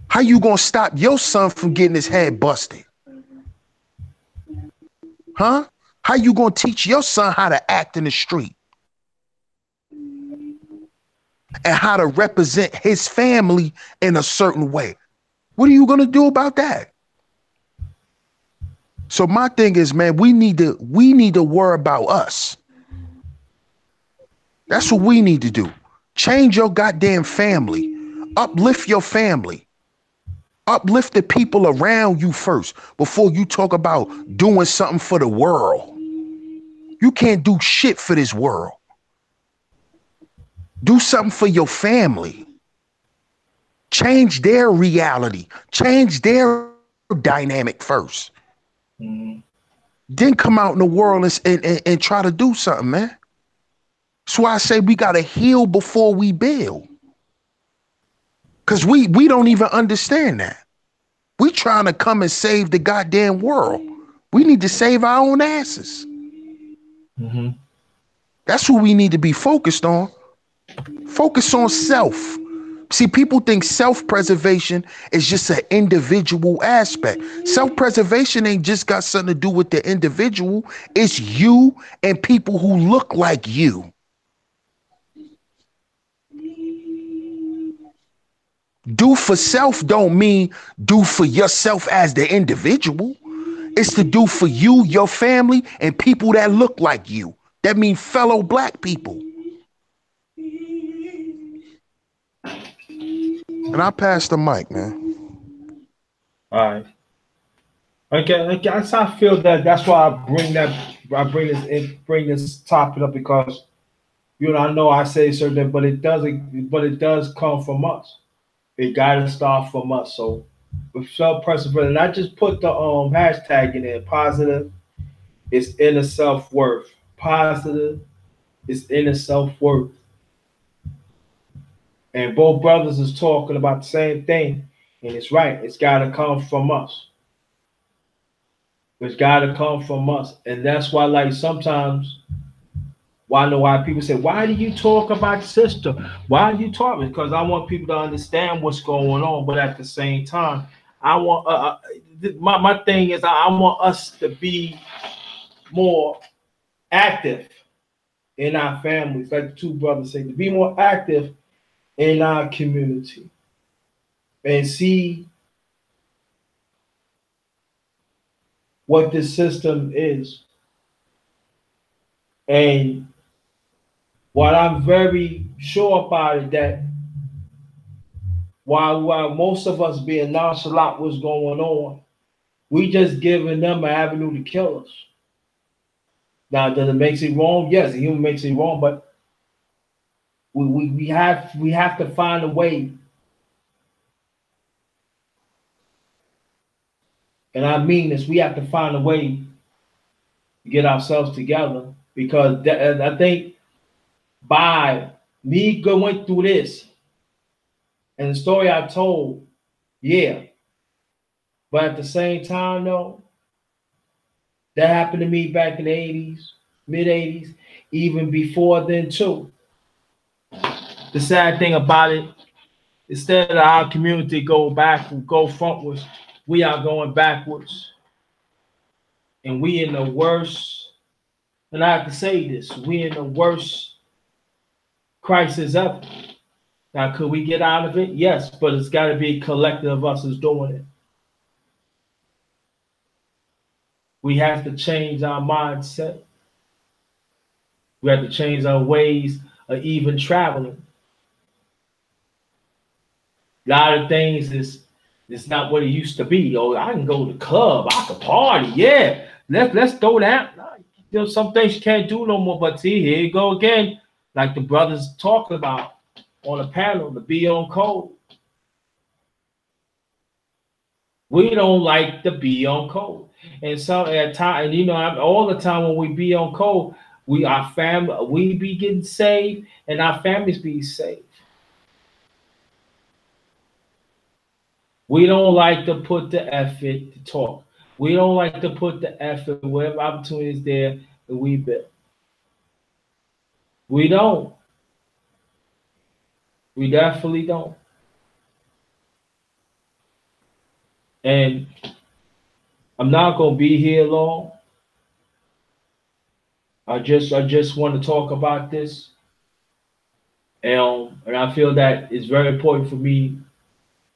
S4: How you gonna stop your son from getting his head busted? Huh? How you gonna teach your son how to act in the street? And how to represent his family in a certain way? What are you gonna do about that? So my thing is, man, we need to worry about us. That's what we need to do. Change your goddamn family. Uplift your family. Uplift the people around you first before you talk about doing something for the world. You can't do shit for this world. Do something for your family. Change their reality. Change their dynamic first.
S2: Mm-hmm.
S4: Then come out in the world and try to do something, man. That's why I say we got to heal before we build. Because we don't even understand that. We trying to come and save the goddamn world. We need to save our own asses.
S2: Mm-hmm.
S4: That's what we need to be focused on. Focus on self. See, people think self-preservation is just an individual aspect. Self-preservation ain't just got something to do with the individual. It's you and people who look like you. Do for self don't mean do for yourself as the individual. It's to do for you, your family, and people that look like you. That means fellow Black people. And I pass the mic, man.
S2: All right. Okay. That's how I feel that's why I bring this topic up, because I know I say certain, but it does come from us. It gotta start from us. So with self-preservation, and I just put the hashtag in there. Positive is inner self-worth. Positive is inner self-worth. And both brothers is talking about the same thing. And it's right. It's got to come from us. It's got to come from us. And that's why, like, sometimes, I know why people say, why do you talk about sister? Why do you talk? Because I want people to understand what's going on. But at the same time, I want my thing is I want us to be more active in our families, like the two brothers say, to be more active in our community and see what the system is. And what I'm very sure about it that while most of us being nonchalant what's going on, we just giving them an avenue to kill us. Now, does it make it wrong? Yes, the human makes it wrong, but we have to find a way, and I mean this. We have to find a way to get ourselves together because I think by me going through this and the story I told, yeah, but at the same time, though, that happened to me back in the 80s, mid 80s, even before then, too. The sad thing about it, instead of our community go frontwards, we are going backwards. And we in the worst, and I have to say this, we in the worst crisis ever. Now, could we get out of it? Yes, but it's got to be a collective of us is doing it. We have to change our mindset. We have to change our ways of even traveling. A lot of things is it's not what it used to be. Oh, I can go to the club, I can party, yeah. Let's throw that. You know, some things you can't do no more. But see, here you go again, like the brothers talking about on the panel, to be on code. We don't like to be on code. And so at time, and you know, all the time when we be on code, we be getting saved and our families be saved. We don't like to put the effort to talk. We don't like to put the effort wherever opportunity is there that we build. We don't. We definitely don't. And I'm not gonna be here long. I just want to talk about this. And I feel that it's very important for me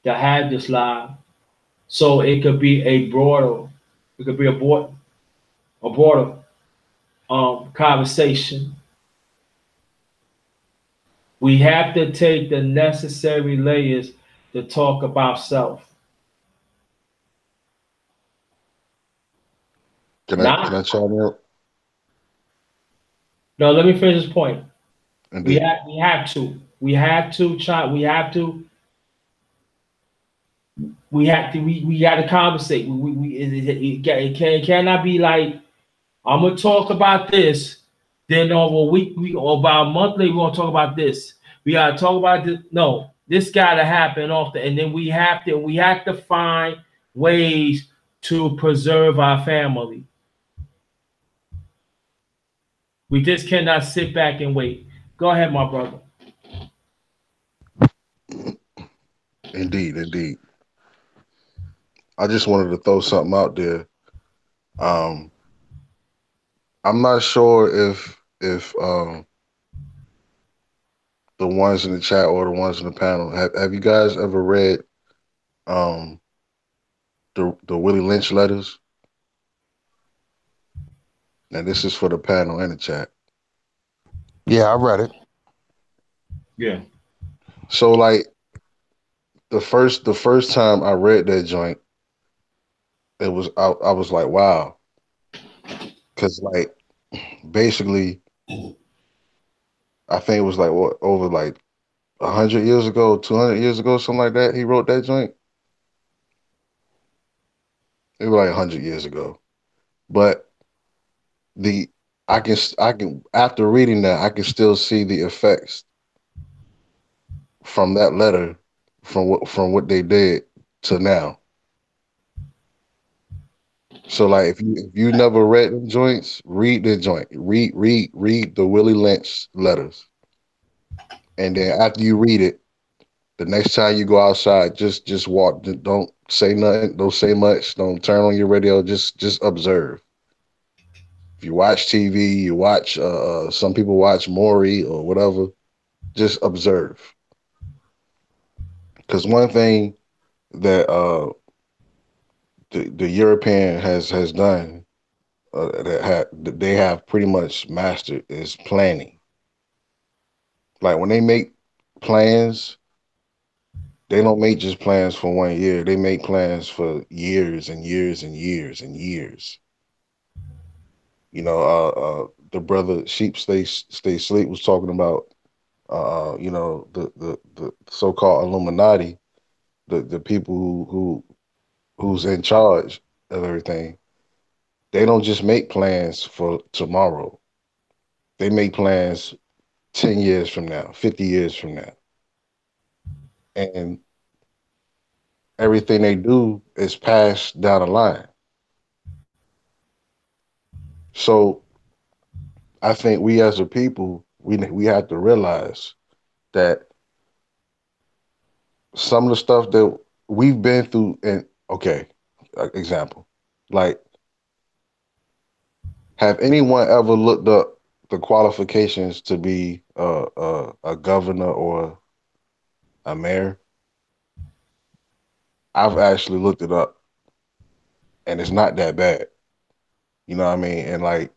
S2: to have this live so it could be a broader, a broader conversation. We have to take the necessary layers to talk about self.
S3: Can I chime in?
S2: No, let me finish this point.
S3: Indeed.
S2: We have to we got to conversate. It cannot be like I'm gonna talk about this, then over a week or about a month later we're gonna talk about this. We gotta talk about this. No, this gotta happen often, and then we have to find ways to preserve our family. We just cannot sit back and wait. Go ahead, my brother.
S3: Indeed. I just wanted to throw something out there. I'm not sure if the ones in the chat or the ones in the panel have you guys ever read the Willie Lynch letters? And this is for the panel and the chat.
S4: Yeah, I read it.
S2: Yeah.
S3: So like the first time I read that joint, it was I was like, wow. Cause like basically I think it was like what over like 100 years ago, 200 years ago, something like that. He wrote that joint. It was like 100 years ago. But I can after reading that, I can still see the effects from that letter from what they did to now. So like if you never read them joints, read the joint. Read the Willie Lynch letters. And then after you read it, The next time you go outside, just walk. Don't say nothing. Don't say much. Don't turn on your radio. Just observe. If you watch TV, you watch. Some people watch Maury or whatever. Just observe. Because one thing that the European has done that they have pretty much mastered is planning. Like when they make plans, they don't make just plans for 1 year. They make plans for years and years and years and years. The brother Sheep Stay Sleep was talking about, the so-called Illuminati, the people who's in charge of everything. They don't just make plans for tomorrow. They make plans 10 years from now, 50 years from now. And everything they do is passed down the line. So I think we as a people, we have to realize that some of the stuff that we've been through, and okay, example, like, have anyone ever looked up the qualifications to be a governor or a mayor? I've actually looked it up, and it's not that bad. You know what I mean? And like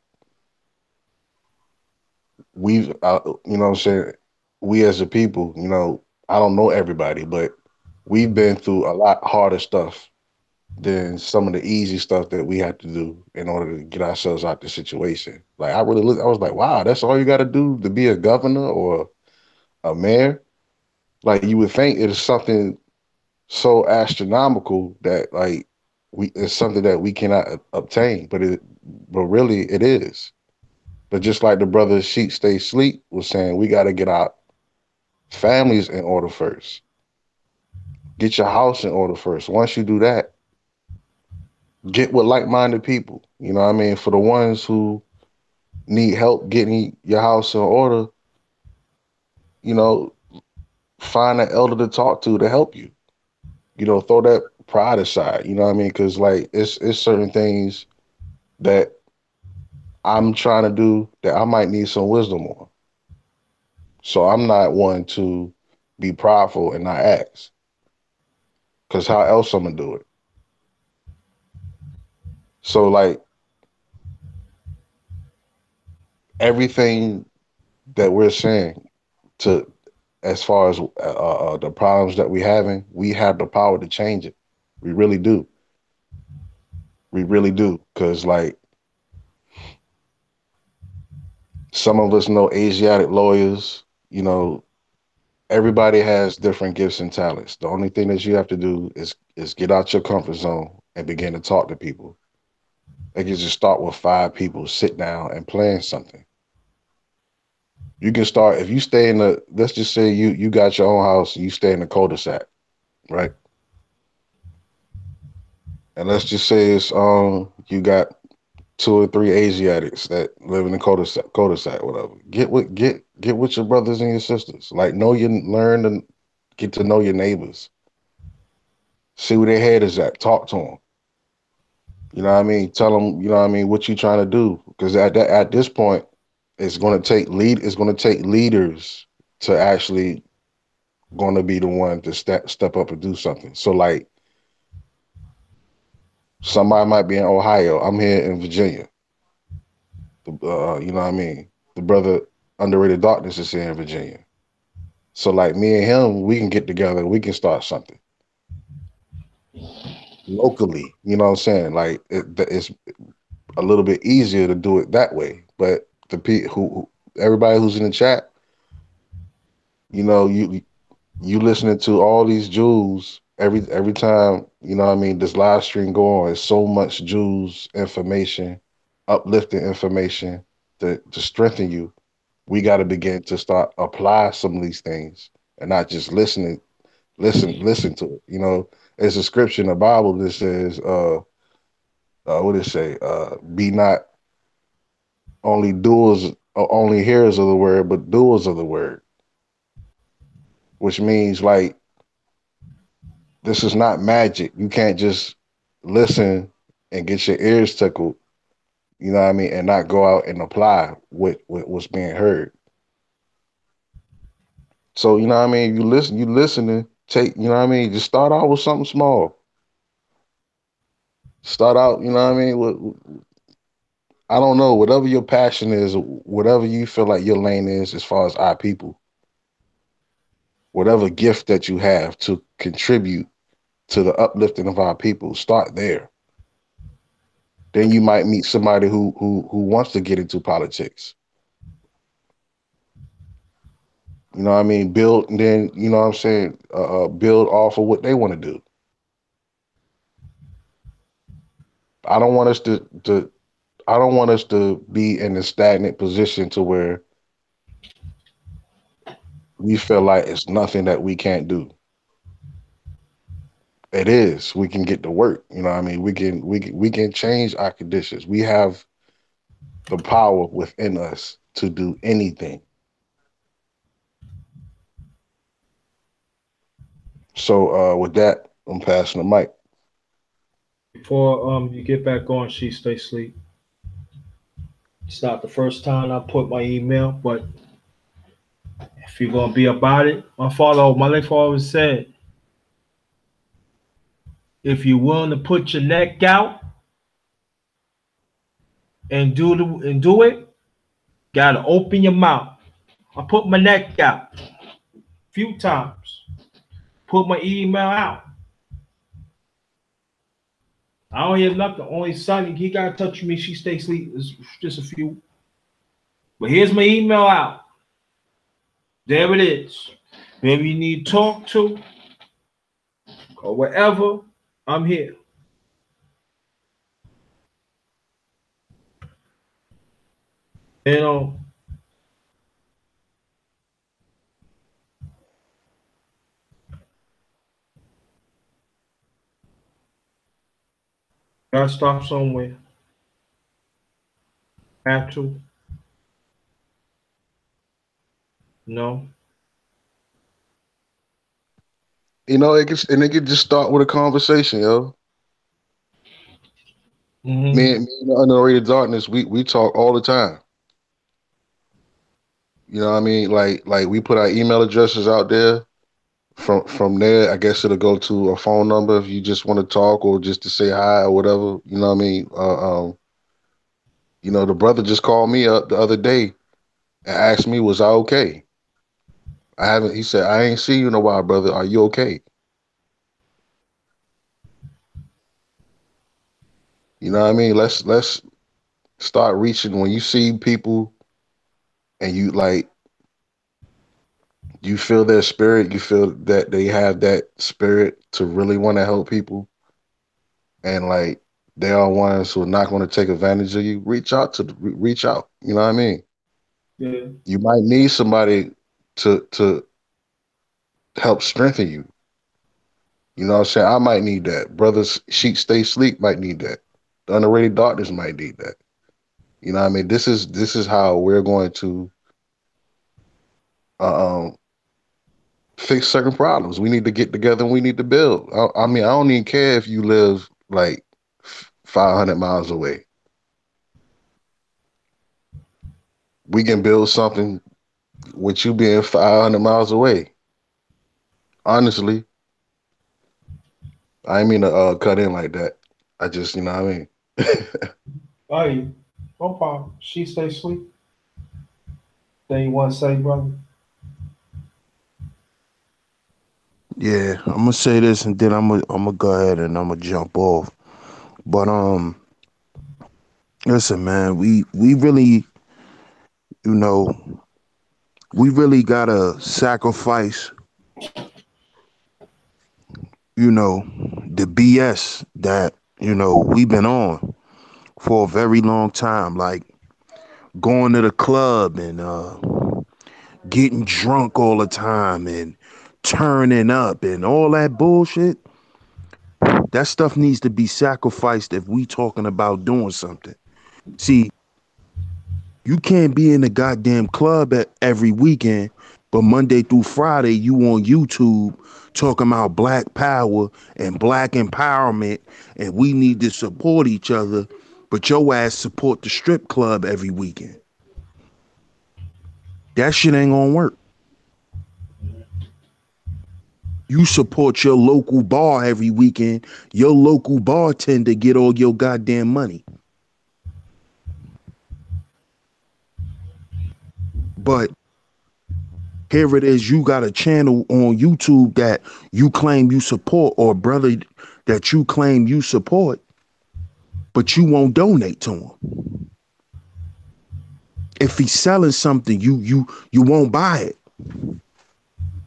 S3: you know what I'm saying? We as a people, I don't know everybody, but we've been through a lot harder stuff than some of the easy stuff that we had to do in order to get ourselves out the situation. Like I was like, wow, that's all you got to do to be a governor or a mayor. Like you would think it is something so astronomical that like it's something that we cannot obtain, but really it is. But just like the brother Sheep Stay Sleep was saying, we got to get our families in order first. Get your house in order first. Once you do that, get with like-minded people. You know what I mean? For the ones who need help getting your house in order, you know, find an elder to talk to help you. Throw that pride aside. You know what I mean? Because like it's certain things that I'm trying to do that I might need some wisdom on. So I'm not one to be prideful and not ask. Because how else I'm gonna do it? So like everything that we're saying to as far as the problems that we're having, we have the power to change it. We really do. We really do. Because like some of us know Asiatic lawyers, everybody has different gifts and talents. The only thing that you have to do is get out your comfort zone and begin to talk to people. They can just start with 5 people, sit down and plan something. You can start if you stay in let's just say you got your own house and you stay in the cul-de-sac, right? And let's just say it's you got 2 or 3 Asiatics that live in the cul-de-sac, whatever. Get with your brothers and your sisters. Like learn and get to know your neighbors. See where their head is at. Talk to them. You know what I mean? Tell them, you know what I mean, what you trying to do. Because at this point, it's going to take leaders to actually going to be the one to step up and do something. So like somebody might be in Ohio. I'm here in Virginia. You know what I mean? The brother Underrated Darkness is here in Virginia. So like me and him, we can get together. We can start something locally. You know what I'm saying? Like it's a little bit easier to do it that way. But the people everybody who's in the chat, you listening to all these Jews every time, you know what I mean, this live stream go on, it's so much Jews information, uplifting information to strengthen you. We got to begin to start apply some of these things and not just listen to it. There's a scripture in the Bible that says, what does it say? Be not only hearers of the word, but doers of the word. Which means like This is not magic. You can't just listen and get your ears tickled, you know what I mean, and not go out and apply what's being heard. So, you know what I mean, you listening, take, you know what I mean, just start out with something small. Start out, you know what I mean, I don't know, whatever your passion is, whatever you feel like your lane is as far as our people, whatever gift that you have to contribute to the uplifting of our people, start there. Then you might meet somebody who wants to get into politics. You know what I mean? Build, and then, you know what I'm saying, build off of what they want to do. I don't want us to I don't want us to be in a stagnant position to where we feel like it's nothing that we can't do. It is. We can get to work. You know what I mean? We can change our conditions. We have the power within us to do anything. So with that, I'm passing the mic.
S2: Before you get back on, she stay asleep. It's not the first time I put my email, but if you're gonna be about it, my late father always said, if you're willing to put your neck out and do it, gotta open your mouth. I put my neck out a few times. Put my email out. I don't hear nothing. Only Sonny, he got in touch with me. She stay asleep. It's just a few. But here's my email out. There it is. Maybe you need to talk to or whatever. I'm here. You know, gotta stop somewhere. Have to. No.
S3: You know, it could just start with a conversation, yo.
S2: Mm-hmm.
S3: Me and the Underrated Darkness, we talk all the time. You know what I mean? Like we put our email addresses out there. From there, I guess it'll go to a phone number if you just want to talk or just to say hi or whatever. You know what I mean? The brother just called me up the other day and asked me, was I okay? I haven't. He said, I ain't seen you in a while, brother. Are you okay? You know what I mean? Let's start reaching when you see people and you feel their spirit, you feel that they have that spirit to really want to help people, and like they are ones who are not going to take advantage of you. Reach out. You know what I mean?
S2: Yeah.
S3: You might need somebody to help strengthen you. You know what I'm saying? I might need that. Brothers Sheep Stay Sleep might need that. The Underrated Darkness might need that. You know what I mean? This is how we're going to uh, um, fix certain problems. We need to get together and we need to build. I mean, I don't even care if you live like 500 miles away. We can build something with you being 500 miles away. Honestly, I didn't mean to cut in like that. I just, you know what I mean?
S2: Hey, no problem. She stay asleep. Then you want to say, brother?
S4: Yeah, I'm gonna say this and then I'm gonna go ahead and I'm gonna jump off. But listen, man, we really, you know, we really gotta sacrifice, you know, the BS that we've been on for a very long time, like going to the club and getting drunk all the time and turning up and all that bullshit. That stuff needs to be sacrificed if we talking about doing something. See, you can't be in the goddamn club every weekend But Monday through Friday, you on YouTube talking about black power and black empowerment, and we need to support each other. But your ass support the strip club every weekend. That shit ain't gonna work. You support your local bar every weekend. Your local bartender get all your goddamn money. But here it is, you got a channel on YouTube that you claim you support, or a brother that you claim you support, but you won't donate to him. If he's selling something, you won't buy it.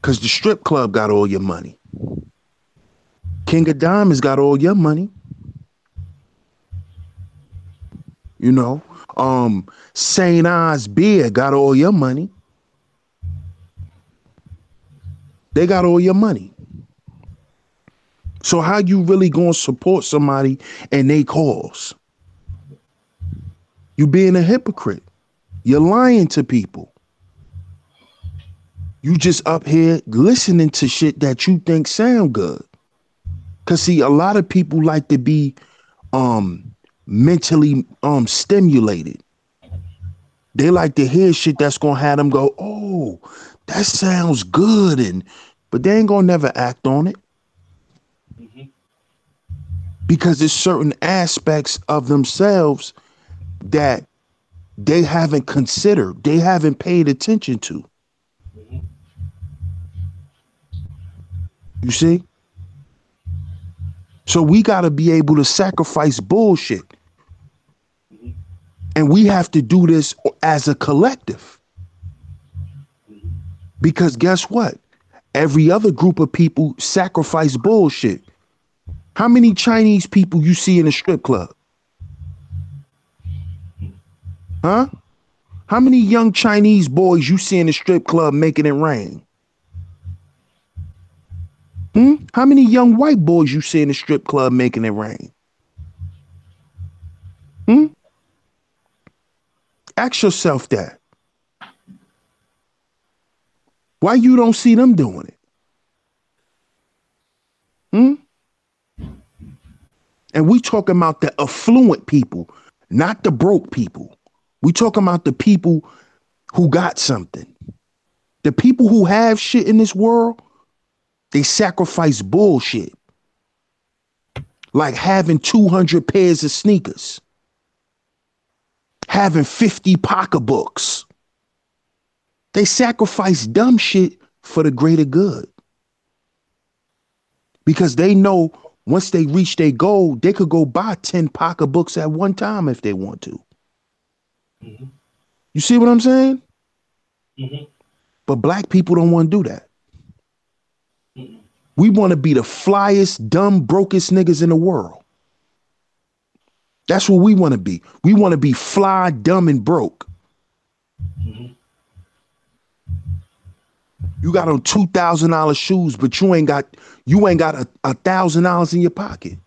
S4: Because the strip club got all your money. King of Diamonds got all your money. You know, St. Ives Beer got all your money. They got all your money. So how you really gonna support somebody and they cause? You being a hypocrite. You're lying to people. You just up here listening to shit that you think sound good. Cause see, a lot of people like to be mentally stimulated. They like to hear shit that's gonna have them go, oh, that sounds good, but they ain't gonna never act on it. Because there's certain aspects of themselves that they haven't considered, they haven't paid attention to. You see? So we got to be able to sacrifice bullshit. And we have to do this as a collective. Because guess what? Every other group of people sacrifice bullshit. How many Chinese people you see in a strip club? Huh? How many young Chinese boys you see in a strip club making it rain? How many young white boys you see in a strip club making it rain? Ask yourself that. Why you don't see them doing it? And we talking about the affluent people, not the broke people. We talking about the people who got something. The people who have shit in this world, they sacrifice bullshit. Like having 200 pairs of sneakers. Having 50 pocketbooks. They sacrifice dumb shit for the greater good. Because they know once they reach their goal, they could go buy 10 pocketbooks at one time if they want to. You see what I'm saying? But black people don't want to do that. We want to be the flyest, dumb, brokest niggas in the world. That's what we want to be. We want to be fly, dumb, and broke. You got on $2,000 shoes, but you ain't got $1,000 in your pocket.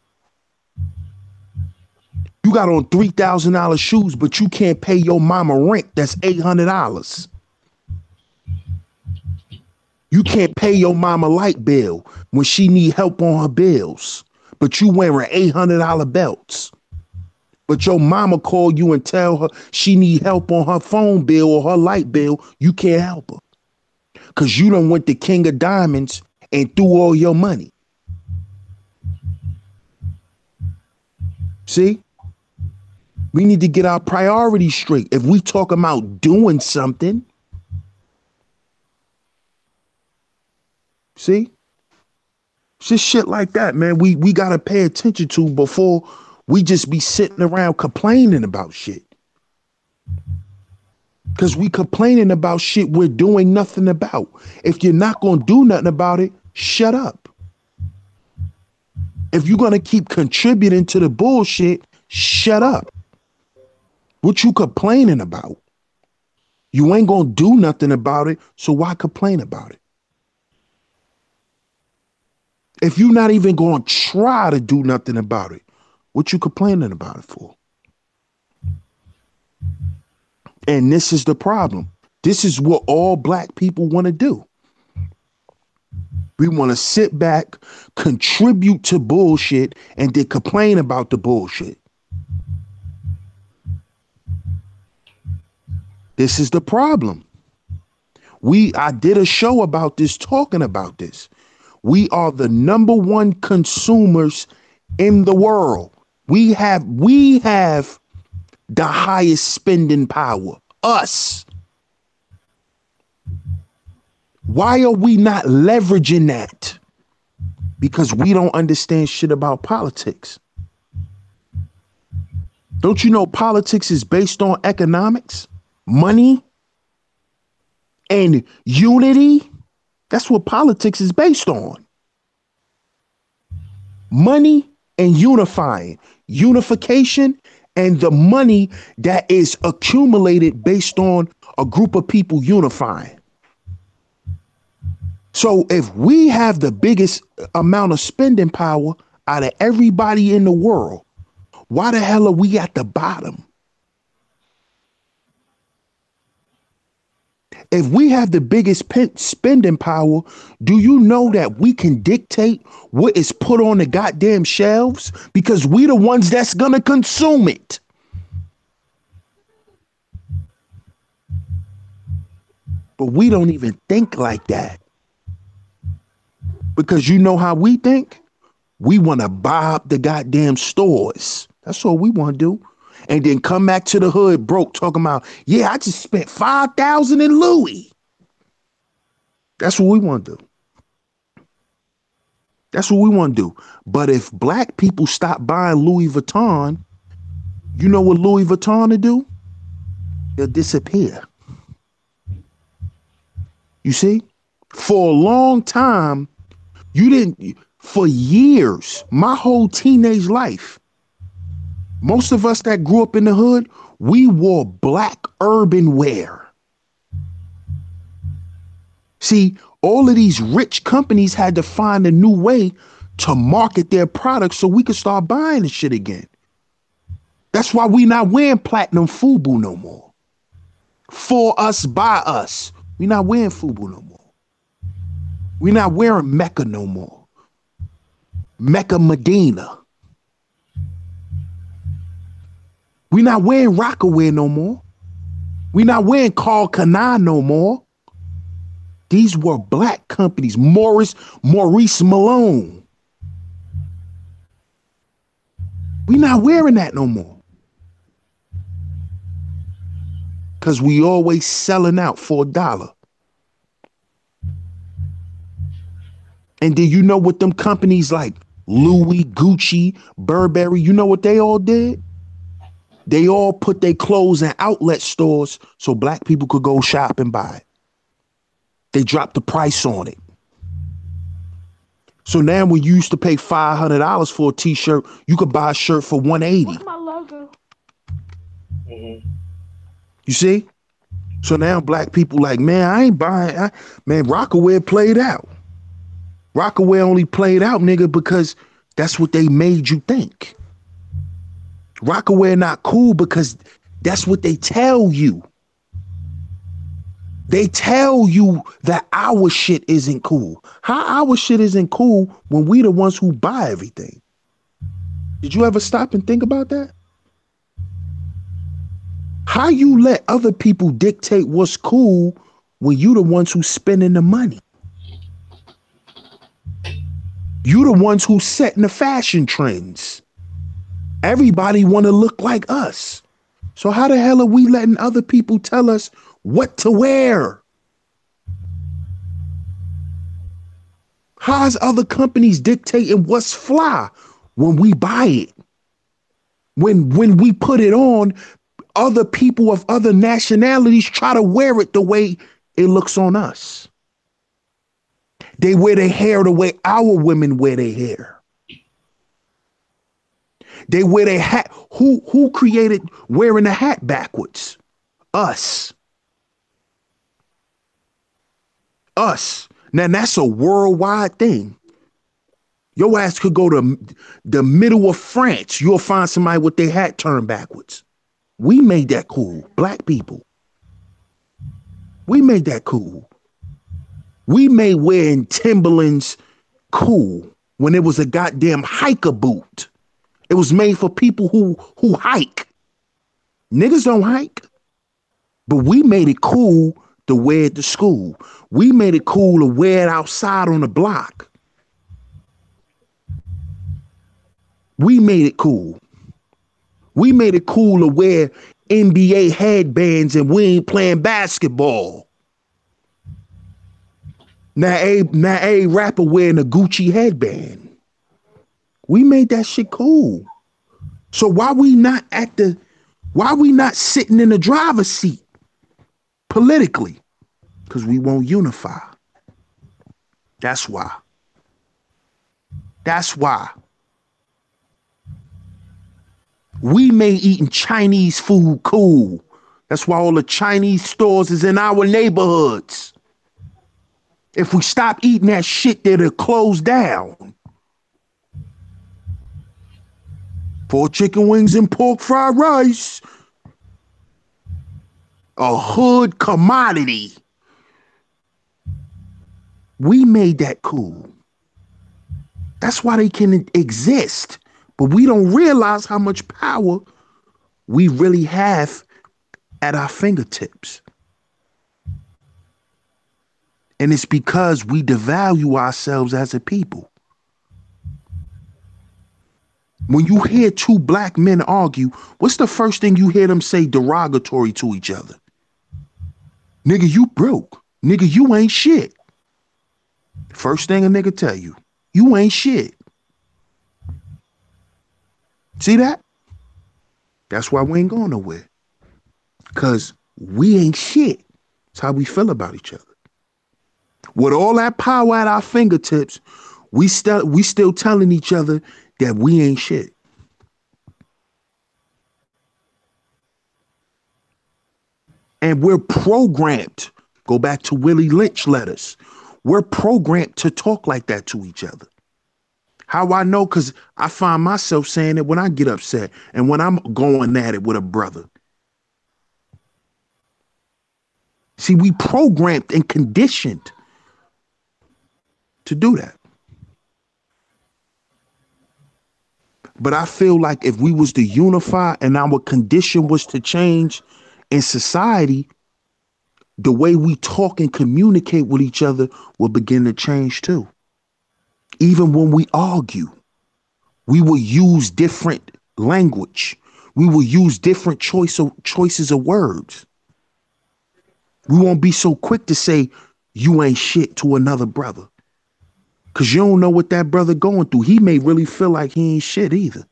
S4: You got on $3,000 shoes, but you can't pay your mama rent. That's $800. You can't pay your mama light bill when she need help on her bills, but you wearing $800 belts. But your mama call you and tell her she need help on her phone bill or her light bill. You can't help her because you done went to King of Diamonds and threw all your money. See? We need to get our priorities straight. If we talk about doing something, see? It's just shit like that, man. We got to pay attention to before we just be sitting around complaining about shit. Because we complaining about shit we're doing nothing about. If you're not going to do nothing about it, shut up. If you're going to keep contributing to the bullshit, shut up. What you complaining about? You ain't going to do nothing about it, so why complain about it? If you're not even going to try to do nothing about it, what you complaining about it for? And this is the problem. This is what all black people want to do. We want to sit back, contribute to bullshit, and then complain about the bullshit. This is the problem. I did a show about this, talking about this. We are the number one consumers in the world. We have the highest spending power. Us. Why are we not leveraging that? Because we don't understand shit about politics. Don't you know politics is based on economics, money, and unity? That's what politics is based on. Money and unification, and the money that is accumulated based on a group of people unifying. So if we have the biggest amount of spending power out of everybody in the world, why the hell are we at the bottom? If we have the biggest spending power, do you know that we can dictate what is put on the goddamn shelves? Because we the ones that's gonna consume it. But we don't even think like that. Because you know how we think? We want to buy up the goddamn stores. That's what we want to do. And then come back to the hood broke talking about, yeah, I just spent $5,000 in Louis. That's what we want to do. That's what we want to do. But if black people stop buying Louis Vuitton, you know what Louis Vuitton will do? They'll disappear. You see? For a long time, for years, my whole teenage life, most of us that grew up in the hood, we wore black urban wear. See, all of these rich companies had to find a new way to market their products so we could start buying the shit again. That's why we not wearing platinum FUBU no more. For us, by us. We not wearing FUBU no more. We not wearing Mecca no more. Mecca Medina. We not wearing Rockaway no more. We not wearing Carl Canai no more. These were black companies. Maurice Malone. We not wearing that no more. Because we always selling out for $1. And then you know what them companies like Louis, Gucci, Burberry, you know what they all did? They all put their clothes in outlet stores so black people could go shop and buy it. They dropped the price on it. So now when you used to pay $500 for a t-shirt, you could buy a shirt for $180.
S5: What's my logo?
S2: Mm-hmm.
S4: You see? So now black people like, man, I ain't buying. Man, Rockaway played out. Rockaway only played out, nigga, because that's what they made you think. Rockaway not cool because that's what they tell you. They tell you that our shit isn't cool. How our shit isn't cool when we the ones who buy everything? Did you ever stop and think about that? How you let other people dictate what's cool when you the ones who spending the money? You the ones who setting the fashion trends. Everybody want to look like us. So how the hell are we letting other people tell us what to wear? How's other companies dictating what's fly when we buy it? When we put it on, other people of other nationalities try to wear it the way it looks on us. They wear their hair the way our women wear their hair. They wear their hat. Who created wearing a hat backwards? Us. Us. Now that's a worldwide thing. Your ass could go to the middle of France. You'll find somebody with their hat turned backwards. We made that cool. Black people. We made that cool. We made wearing Timberlands cool when it was a goddamn hiker boot. It was made for people who hike. Niggas don't hike. But we made it cool to wear it to school. We made it cool to wear it outside on the block. We made it cool. We made it cool to wear NBA headbands and we ain't playing basketball. Now a rapper wearing a Gucci headband. We made that shit cool. So why we not sitting in the driver's seat politically? Because we won't unify. That's why. That's why. We made eating Chinese food cool. That's why all the Chinese stores is in our neighborhoods. If we stop eating that shit, they'll close down. 4 chicken wings and pork fried rice. A hood commodity. We made that cool. That's why they can exist. But we don't realize how much power we really have at our fingertips. And it's because we devalue ourselves as a people. When you hear 2 black men argue, what's the first thing you hear them say derogatory to each other? Nigga, you broke. Nigga, you ain't shit. First thing a nigga tell you, you ain't shit. See that? That's why we ain't going nowhere. Because we ain't shit. That's how we feel about each other. With all that power at our fingertips, we still telling each other that we ain't shit. And we're programmed. Go back to Willie Lynch letters. We're programmed to talk like that to each other. How I know? Because I find myself saying it when I get upset and when I'm going at it with a brother. See, we programmed and conditioned to do that. But I feel like if we was to unify and our condition was to change in society, the way we talk and communicate with each other will begin to change too. Even when we argue, we will use different language. We will use different choices of words. We won't be so quick to say, you ain't shit to another brother. Because you don't know what that brother going through. He may really feel like he ain't shit either.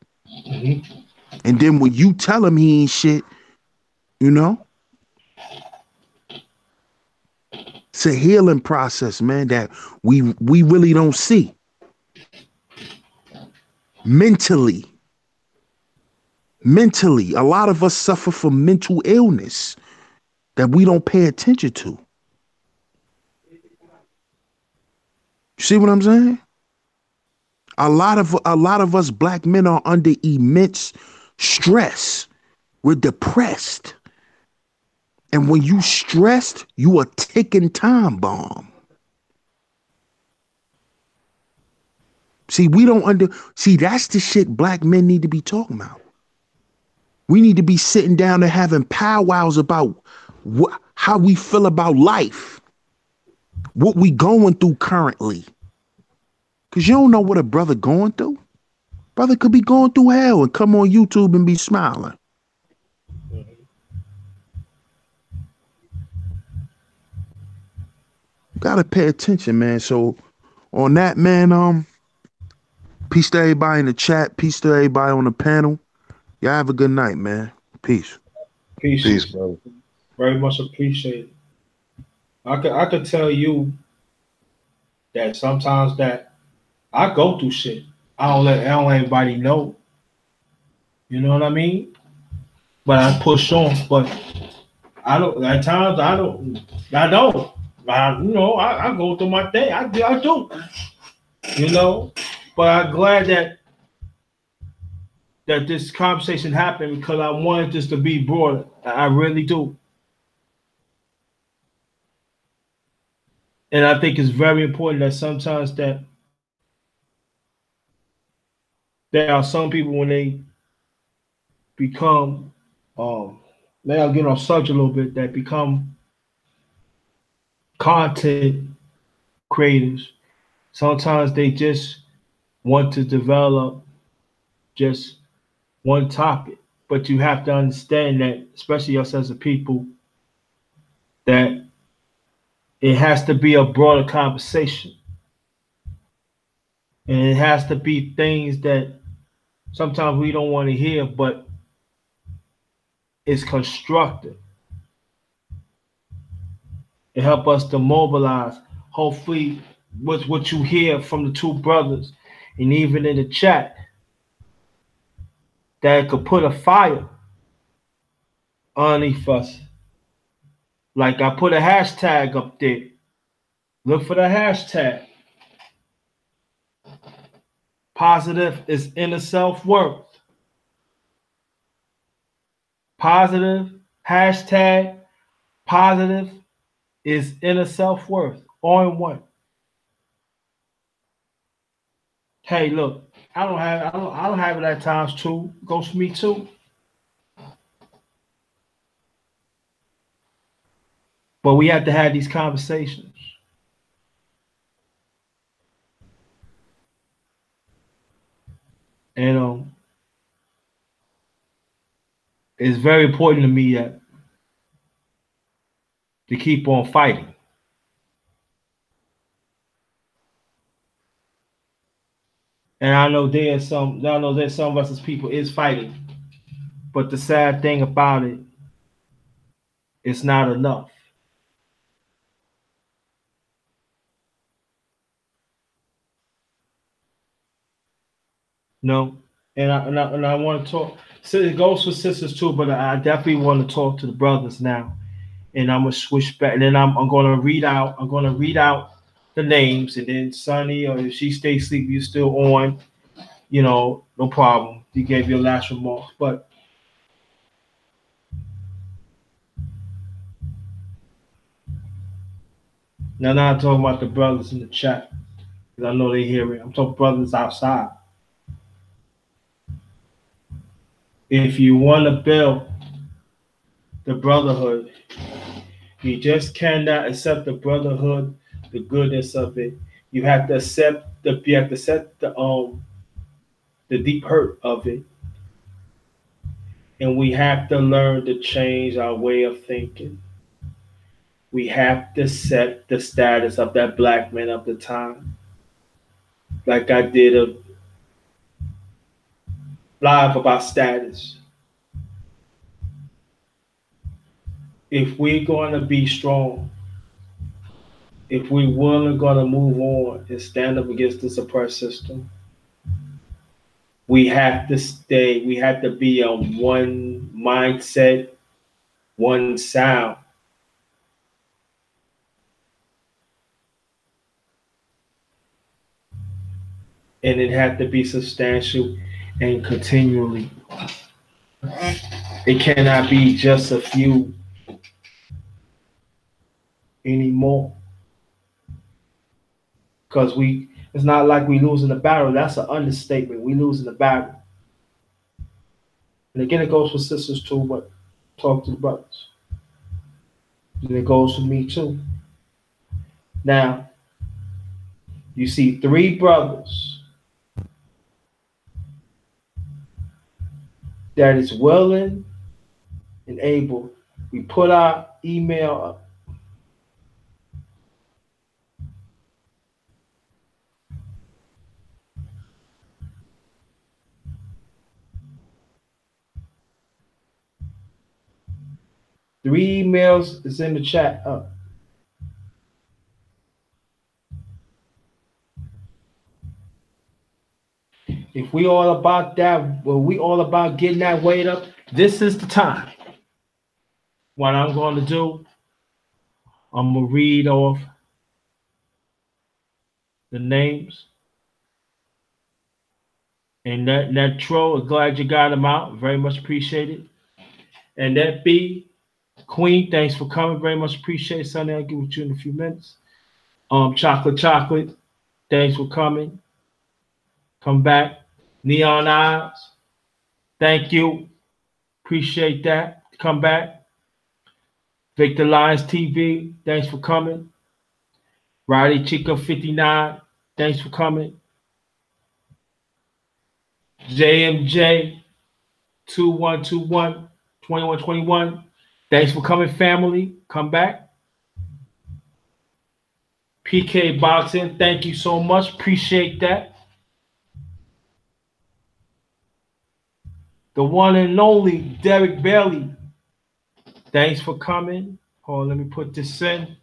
S4: Mm-hmm. And then when you tell him he ain't shit, you know, it's a healing process, man, that we really don't see. Mentally, a lot of us suffer from mental illness that we don't pay attention to. You see what I'm saying? A lot of us black men are under immense stress. We're depressed. And when you stressed, you a ticking time bomb. See, that's the shit black men need to be talking about. We need to be sitting down and having powwows about how we feel about life, what we going through currently. Because you don't know what a brother going through. Brother could be going through hell and come on YouTube and be smiling. Gotta pay attention, man. So on that, man, peace to everybody in the chat. Peace to everybody on the panel. Y'all have a good night, man. Peace.
S3: Peace, bro.
S2: Very much appreciated. I could tell you that sometimes that I go through shit. I don't let anybody know. You know what I mean? But I push on. But I don't. At times I don't. I go through my thing. I do. You know. But I'm glad that this conversation happened because I wanted this to be broader. I really do. And I think it's very important that sometimes that there are some people when they become maybe I'll get on subject a little bit, that become content creators. Sometimes they just want to develop just one topic. But you have to understand that, especially us as a people, that it has to be a broader conversation. And it has to be things that sometimes we don't want to hear, but it's constructive. It helps us to mobilize. Hopefully, what you hear from the two brothers, and even in the chat, that could put a fire underneath us. Like I put a hashtag up there. Look for the hashtag. Positive is inner self-worth. Positive, hashtag positive is inner self-worth. All in one. Hey, look, I don't have it at times too. Goes for me too. But we have to have these conversations. And it's very important to me that to keep on fighting. And I know there's some of us as people is fighting. But the sad thing about it, it's not enough. No. And I want to talk. So it goes for sisters too, but I definitely want to talk to the brothers now. And I'm gonna switch back, and then I'm gonna read out. I'm gonna read out the names, and then Sonny, or if she stays asleep, you still on. No problem. You gave your last remarks, but now I'm not talking about the brothers in the chat, because I know they hear it. I'm talking brothers outside. If you want to build the brotherhood, you just cannot accept the brotherhood, the goodness of it. You have to accept the deep hurt of it. And we have to learn to change our way of thinking. We have to set the status of that black man of the time. Like I did a live about status. If we're going to be strong, if we're willing going to move on and stand up against this oppressed system, we have to be on one mindset, one sound. And it had to be substantial and continually. It cannot be just a few anymore. Because it's not like we losing the battle. That's an understatement. We losing the battle. And again, it goes for sisters too, but talk to the brothers. And it goes for me too. Now, you see 3 brothers that is willing and able. We put our email up. Three emails is in the chat up. If we all about that, well, we all about getting that weight up, this is the time. What I'm going to do, I'm going to read off the names. And that Tro, glad you got them out. Very much appreciated. And that B, Queen, thanks for coming. Very much appreciate it. Sonny, I'll get with you in a few minutes. Chocolate, thanks for coming. Come back. Neon Eyes, thank you. Appreciate that. Come back. Victor Lions TV, thanks for coming. Roddy Chico 59, thanks for coming. JMJ 2121 2121, thanks for coming, family. Come back. PK Boxing, thank you so much. Appreciate that. The one and only Derek Bailey, thanks for coming. Hold on, let me put this in.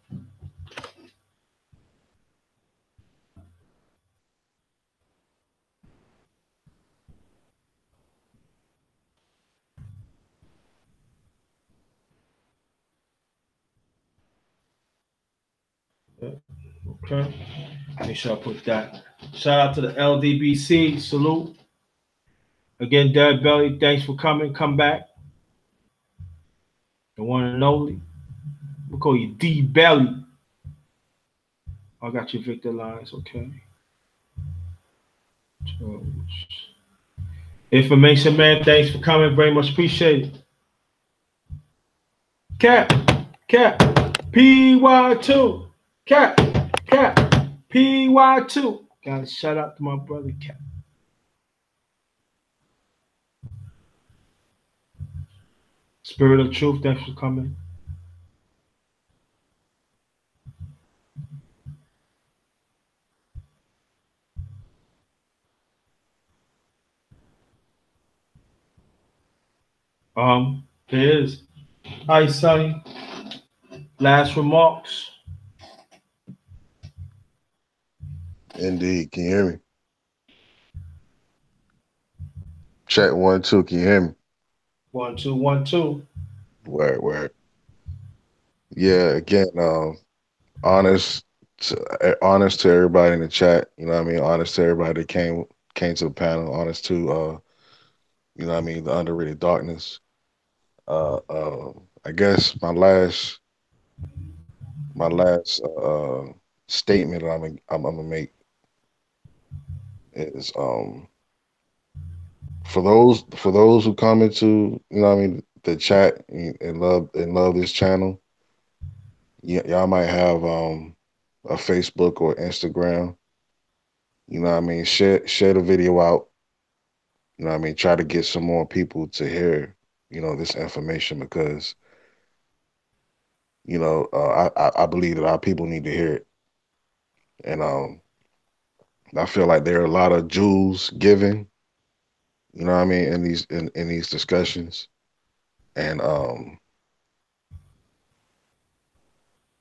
S2: Okay. Make sure I put that. Shout out to the LDBC. Salute. Again, Derek Belly, thanks for coming. Come back. The one and only. We'll call you D Belly. I got your Victor Lines, okay. Information man, thanks for coming. Very much appreciated. Cap, PY2. Cap, PY2. Got to shout out to my brother Cap. Spirit of Truth, thanks for coming. There is. Hi, Sonny. Last remarks.
S3: Indeed. Can you hear me? Check 1 2. Can you hear me?
S2: 1 2 1 2.
S3: Word. Yeah. Again, honest to everybody in the chat. You know what I mean? Honest to everybody that came to the panel. Honest to you know what I mean, the underrated darkness. I guess my last statement that I'm gonna make is for those who come into, you know what I mean, the chat and love this channel. Y'all might have a Facebook or Instagram. You know what I mean? Share the video out. You know what I mean? Try to get some more people to hear, you know, this information because, you know, I believe that our people need to hear it. And I feel like there are a lot of jewels given, you know what I mean, in these discussions. And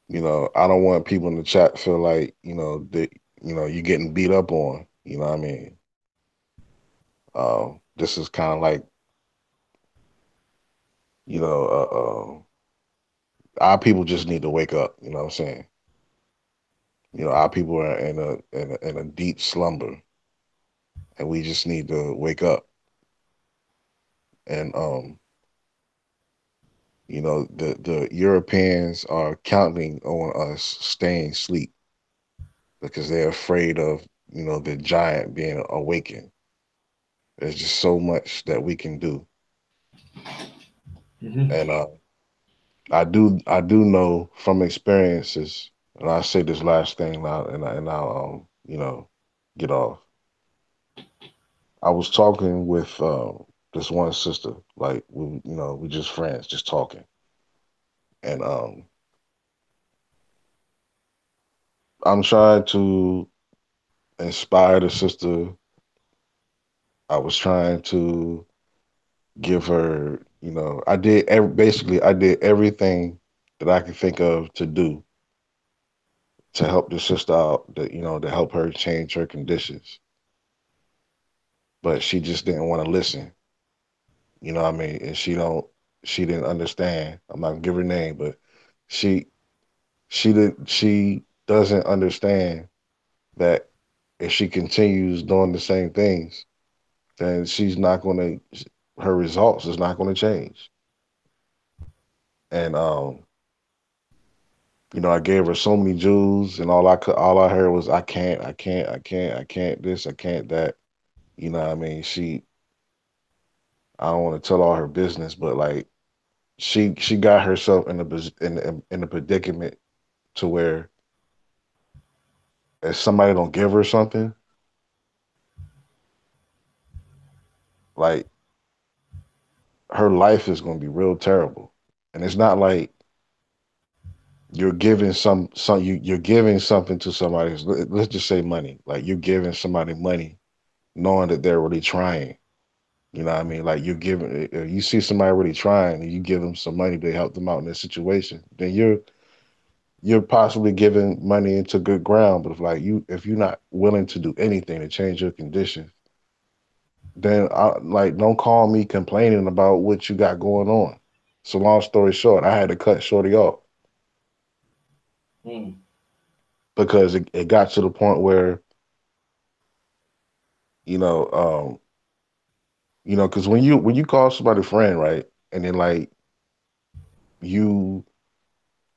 S3: you know, I don't want people in the chat to feel like, you know, that, you know, you're getting beat up on, you know what I mean? This is kind of like, you know, our people just need to wake up, you know what I'm saying? You know, our people are in a deep slumber and we just need to wake up. And you know, the Europeans are counting on us staying asleep because they're afraid of, you know, the giant being awakened. There's just so much that we can do.
S2: Mm-hmm.
S3: And I do know from experiences, and I'll say this last thing now, and I'll you know, get off. I was talking with this one sister, like we just friends, just talking, and I'm trying to inspire the sister. I was trying to give her, you know, basically I did everything that I could think of to do to help the sister out, that, you know, to help her change her conditions. But she just didn't want to listen. You know what I mean? And she didn't understand. I'm not gonna give her name, but she she doesn't understand that if she continues doing the same things, then her results is not gonna change. And You know, I gave her so many jewels, and all I heard was, I can't this, I can't that. You know what I mean? I don't want to tell all her business, but like she got herself in a predicament to where if somebody don't give her something, like her life is going to be real terrible. And it's not like you're giving you're giving something to somebody. Let's just say money. Like you're giving somebody money, knowing that they're really trying. You know what I mean? Like you're giving. If you see somebody really trying, and you give them some money to help them out in this situation, then you're possibly giving money into good ground. But if you're not willing to do anything to change your condition, then don't call me complaining about what you got going on. So long story short, I had to cut Shorty off
S2: Mm.
S3: because it got to the point where, you know, um, because when you call somebody friend, right, and then like you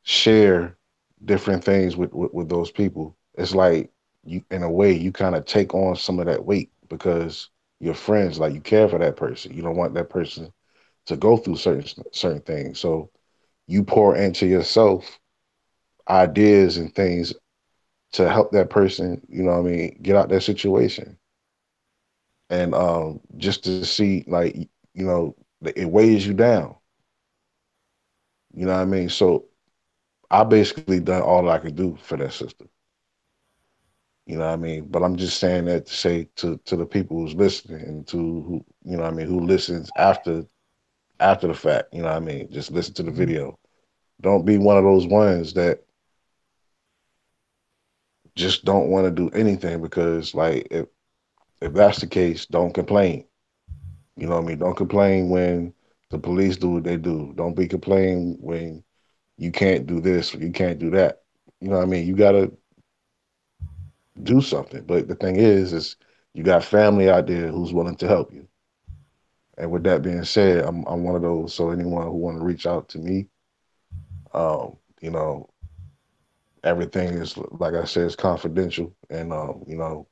S3: share different things with those people, it's like you in a way you kind of take on some of that weight because you're friends, like you care for that person. You don't want that person to go through certain things. So you pour into yourself ideas and things to help that person, you know what I mean, get out that situation. And just to see like, it weighs you down. You know what I mean? So I basically done all I could do for that sister. You know what I mean? But I'm just saying that to say to the people who's listening and to who, you know what I mean, who listens after the fact, you know what I mean? Just listen to the video. Don't be one of those ones that just don't want to do anything because like if that's the case, don't complain. You know what I mean? Don't complain when the police do what they do. Don't be complaining when you can't do this or you can't do that. You know what I mean? You gotta do something. But the thing is you got family out there who's willing to help you. And with that being said, I'm one of those. So anyone who want to reach out to me, you know, everything is like I said, is confidential, and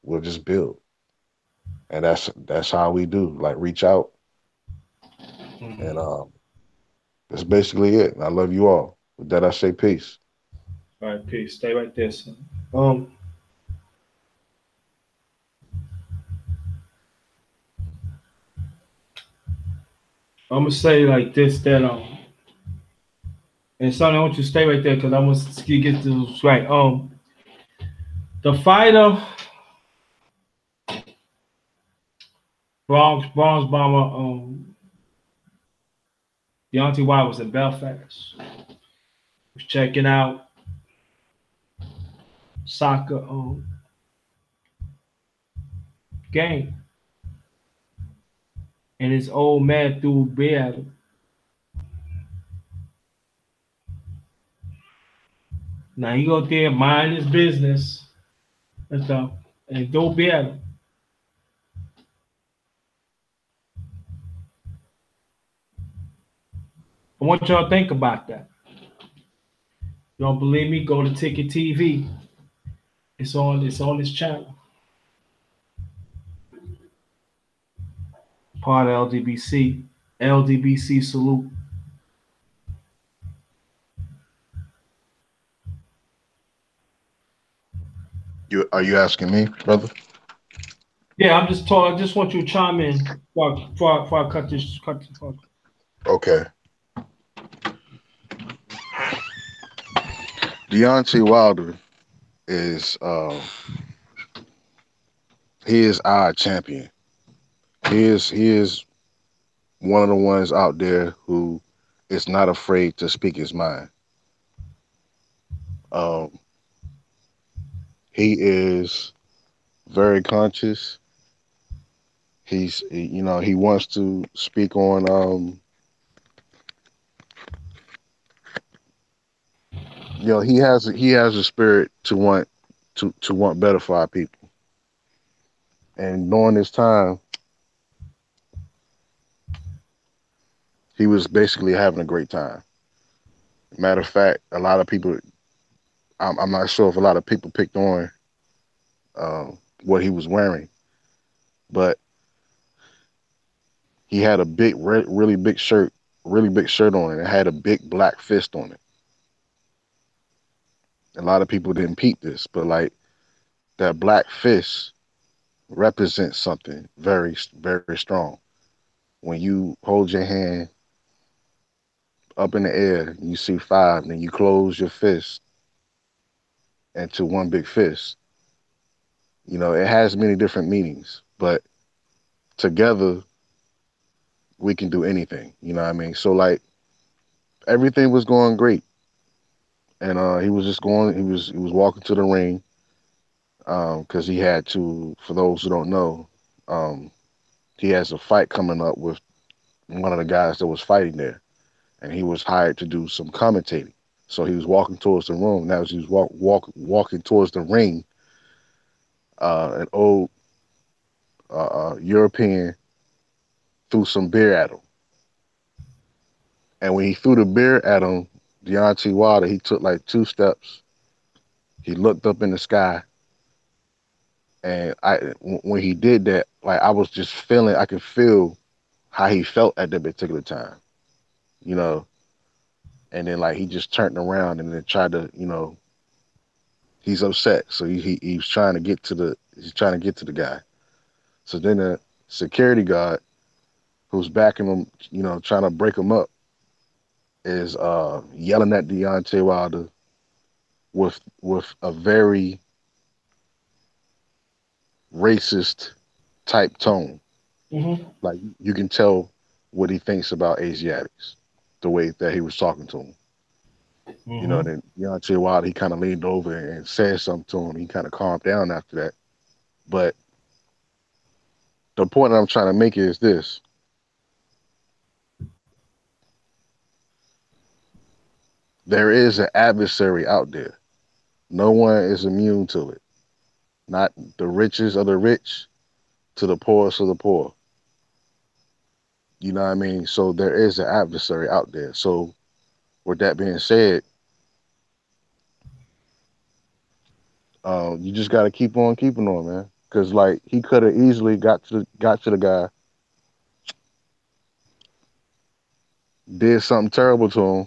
S3: we'll just build. And that's how we do. Like reach out, and
S2: Mm-hmm.
S3: that's basically it. And I love you all. With that, I say peace.
S2: All right, peace. Stay right there, son. I'm gonna say like this that and son, I want you to stay right there because I want to get this right. The fighter, Bronze Bomber, Deontay Wilder was in Belfast. Was checking out soccer game, and his old man threw a beer at him. Now he go there, mind his business and stuff, and throw a beer at him. I want y'all to think about that. You don't believe me? Go to Ticket TV. It's on. It's on this channel. Part of LDBC. LDBC salute.
S3: Are you asking me, brother?
S2: Yeah, I'm just talking. I just want you to chime in before I cut this. Cut this.
S3: Okay. Deontay Wilder is he is our champion. He is one of the ones out there who is not afraid to speak his mind. Um, he is very conscious. He wants to speak on he has a spirit to want better for our people. And during this time, he was basically having a great time. Matter of fact, a lot of people I'm not sure if a lot of people picked on what he was wearing, but he had a big, really big shirt on it. It had a big black fist on it. A lot of people didn't peep this, but like that black fist represents something very, very strong. When you hold your hand up in the air, you see five, then you close your fist into one big fist. It has many different meanings, but together we can do anything. You know what I mean? So like everything was going great, and he was just going. He was walking to the ring because he had to. For those who don't know, um, he has a fight coming up with one of the guys that was fighting there, and he was hired to do some commentating. So he was walking towards the room. Now as he was walking towards the ring, an old European threw some beer at him. And when he threw the beer at him, Deontay Wilder, he took like 2 steps. He looked up in the sky, and when he did that, like I was just feeling, I could feel how he felt at that particular time, you know. And then like he just turned around and then tried to, he's upset, so he's trying to get to the guy. So then the security guard who's backing him, trying to break him up, is yelling at Deontay Wilder with a very racist type tone.
S2: Mm-hmm.
S3: Like you can tell what he thinks about Asiatics, the way that he was talking to him.
S2: Mm-hmm.
S3: Then Deontay Wilder, he kind of leaned over and said something to him. He kind of calmed down after that. But the point that I'm trying to make is this: there is an adversary out there. No one is immune to it. Not the richest of the rich to the poorest of the poor. You know what I mean? So there is an adversary out there. So with that being said, you just got to keep on keeping on, man. Because like he could have easily got to the guy, did something terrible to him,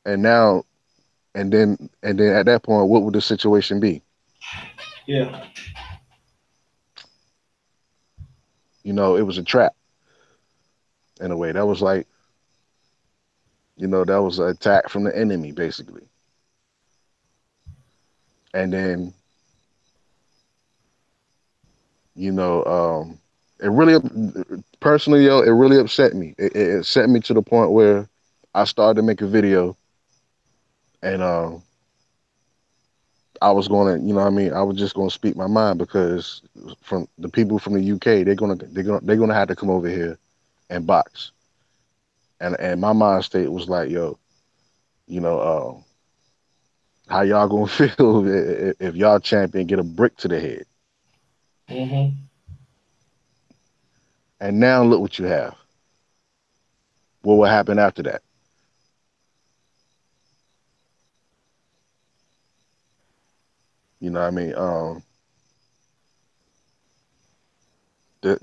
S3: and now and then at that point, what would the situation be?
S2: Yeah.
S3: It was a trap in a way. That was like, that was an attack from the enemy, basically. And then, it really, personally, yo, it really upset me. It upset me to the point where I started to make a video, and I was gonna, you know what I mean, I was just gonna speak my mind because from the people from the UK, they're gonna have to come over here and box. And my mind state was like, yo, you know, how y'all gonna feel if y'all champion get a brick to the head?
S2: Mm-hmm.
S3: And now look what you have. What will happen after that? You know what I mean?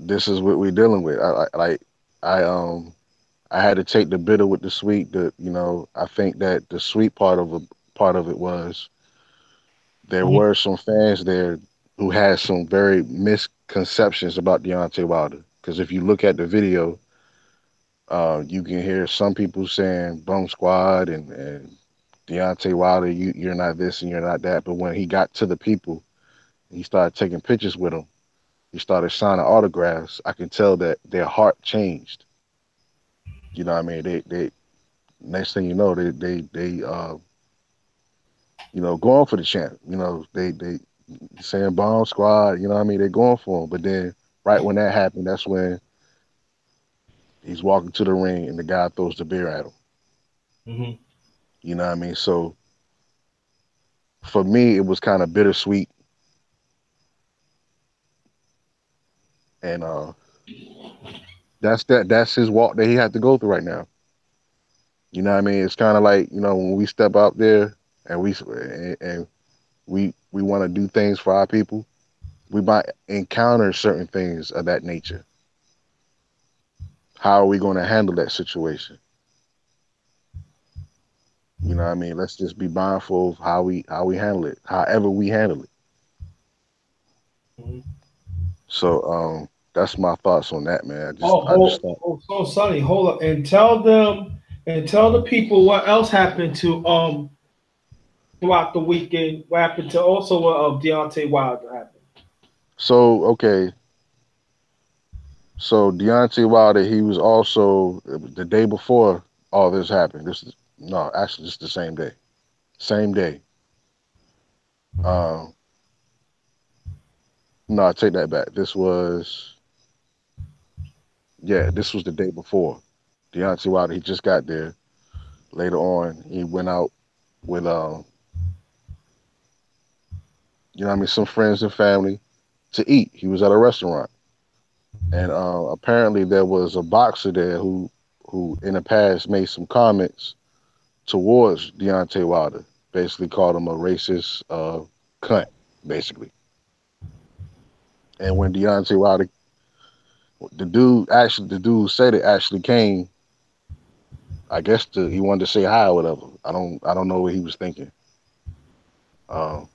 S3: This is what we're dealing with. I had to take the bitter with the sweet. I think that the sweet part of it was there
S2: Mm-hmm.
S3: were some fans there who had some very misconceptions about Deontay Wilder. Because if you look at the video, you can hear some people saying "Bum Squad" and Deontay Wilder, you're not this and you're not that. But when he got to the people, he started taking pictures with them. He started signing autographs. I can tell that their heart changed. You know what I mean? They next thing you know, they going for the champ. They saying Bomb Squad. You know what I mean? They're going for him. But then right when that happened, that's when he's walking to the ring and the guy throws the beer at him.
S2: Mm-hmm.
S3: You know what I mean? So for me, it was kind of bittersweet, and that's his walk that he had to go through right now. You know what I mean? It's kind of like when we step out there. and we want to do things for our people, we might encounter certain things of that nature. How are we going to handle that situation? You know what I mean? Let's just be mindful of how we handle it, however we handle it.
S2: Mhm.
S3: So that's my thoughts on that, man.
S2: Oh,
S3: I just thought.
S2: so Sonny, hold up and tell the people what else happened to throughout the weekend. What happened to also what Deontay Wilder happened?
S3: So okay, so Deontay Wilder, he was also the day before all this happened. This is no, actually, this is the same day. Same day. Um, no, I take that back. This was the day before. Deontay Wilder, he just got there. Later on, he went out with you know what I mean, some friends and family to eat. He was at a restaurant, and apparently there was a boxer there who in the past made some comments towards Deontay Wilder. Basically called him a racist cunt, basically. And when Deontay Wilder, the dude who said it actually came. I guess he wanted to say hi or whatever. I don't know what he was thinking. Um,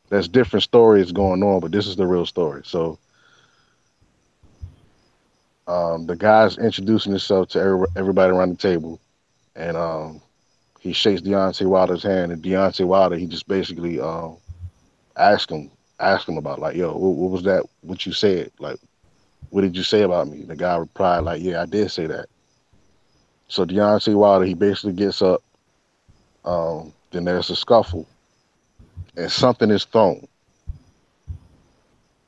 S3: there's different stories going on, but this is the real story. So the guy's introducing himself to everybody around the table, and he shakes Deontay Wilder's hand, and Deontay Wilder, he just basically asked him asked him about, like, yo, what was that? What you said? Like, what did you say about me? The guy replied like, yeah, I did say that. So Deontay Wilder, he basically gets up. Then there's a scuffle, and something is thrown.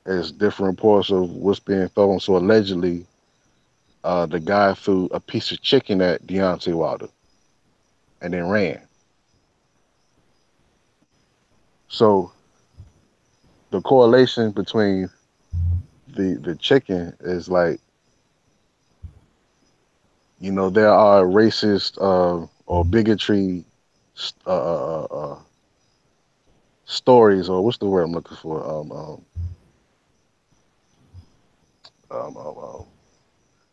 S3: There's different reports of what's being thrown. So allegedly, the guy threw a piece of chicken at Deontay Wilder and then ran. So the correlation between the chicken is like, there are racist or bigotry uh, uh, uh, uh, stories, or what's the word I'm looking for? Um, um, um,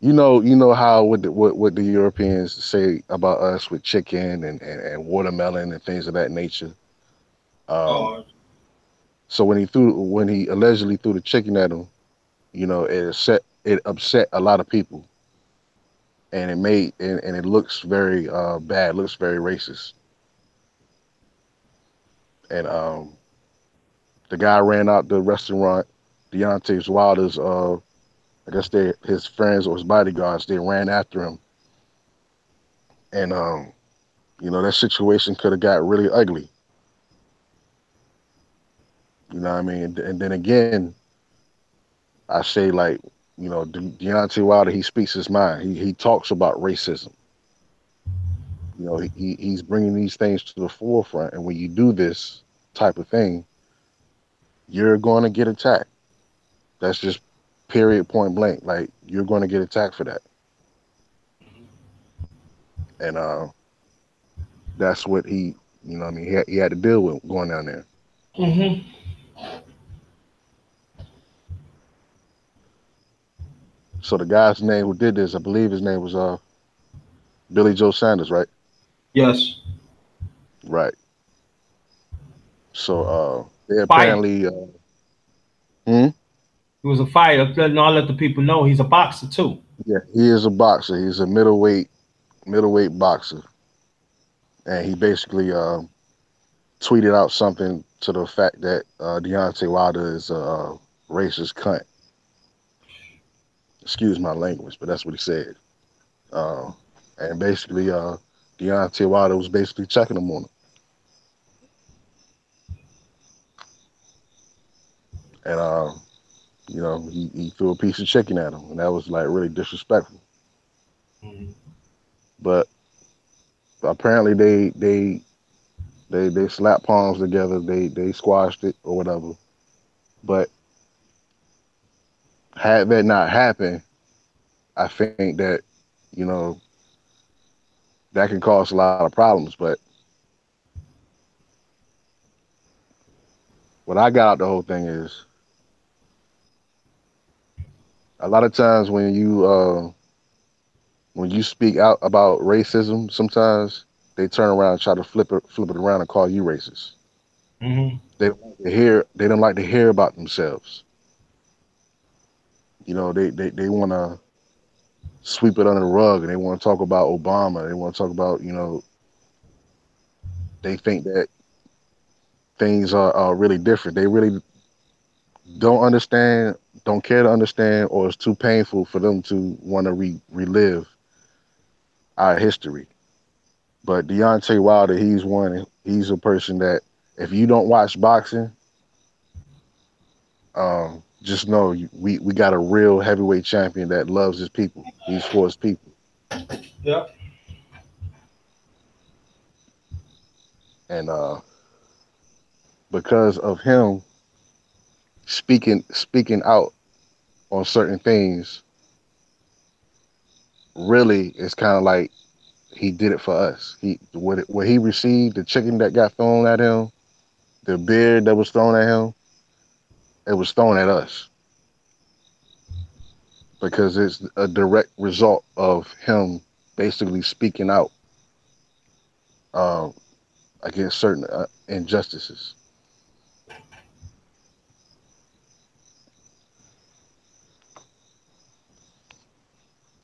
S3: you know how what the Europeans say about us with chicken and watermelon and things of that nature. Um,
S2: Oh,
S3: so when he allegedly threw the chicken at him, it upset a lot of people, and it looks very bad, looks very racist. And the guy ran out the restaurant. Deontay Wilder's, I guess his friends or his bodyguards, they ran after him, and that situation could have got really ugly. You know what I mean? And then again, I say, like, Deontay Wilder, he speaks his mind. He talks about racism. He's bringing these things to the forefront, and when you do this type of thing, you're going to get attacked. That's just period, point blank. Like, you're going to get attacked for that, and that's what what I mean, he had to deal with going down there.
S2: mm-hmm.
S3: So the guy's name who did this, I believe his name was Billy Joe Sanders, right?
S2: Yes,
S3: Right. So they
S2: fight.
S3: apparently, hmm?
S2: He was a fighter. No, I'll let the people know he's a boxer too.
S3: Yeah, he is a boxer. He's a middleweight boxer, and he basically tweeted out something to the fact that Deontay Wilder is a racist cunt. Excuse my language, but that's what he said. Uh, and basically, Deontay Wilder was basically checking him on him, and he threw a piece of chicken at him, and that was like really disrespectful.
S2: Mhm.
S3: But apparently, they slapped palms together. They squashed it or whatever. But had that not happened, I think that you know that can cause a lot of problems. But what I got out the whole thing is a lot of times when you speak out about racism, sometimes they turn around and try to flip it around and call you racist.
S2: Mm-hmm.
S3: They don't like to hear about themselves. You know, they want to sweep it under the rug and they want to talk about Obama. They want to talk about, you know, they think that things are really different. They really don't understand, don't care to understand, or it's too painful for them to want to relive our history. But Deontay Wilder, he's one. He's a person that if you don't watch boxing, just know we got a real heavyweight champion that loves his people. He's for his people,
S2: Yep.
S3: and because of him speaking out on certain things, really, it's kind of like he did it for us. What he received, the chicken that got thrown at him, the beer that was thrown at him, it was thrown at us because it's a direct result of him basically speaking out um, against certain injustices.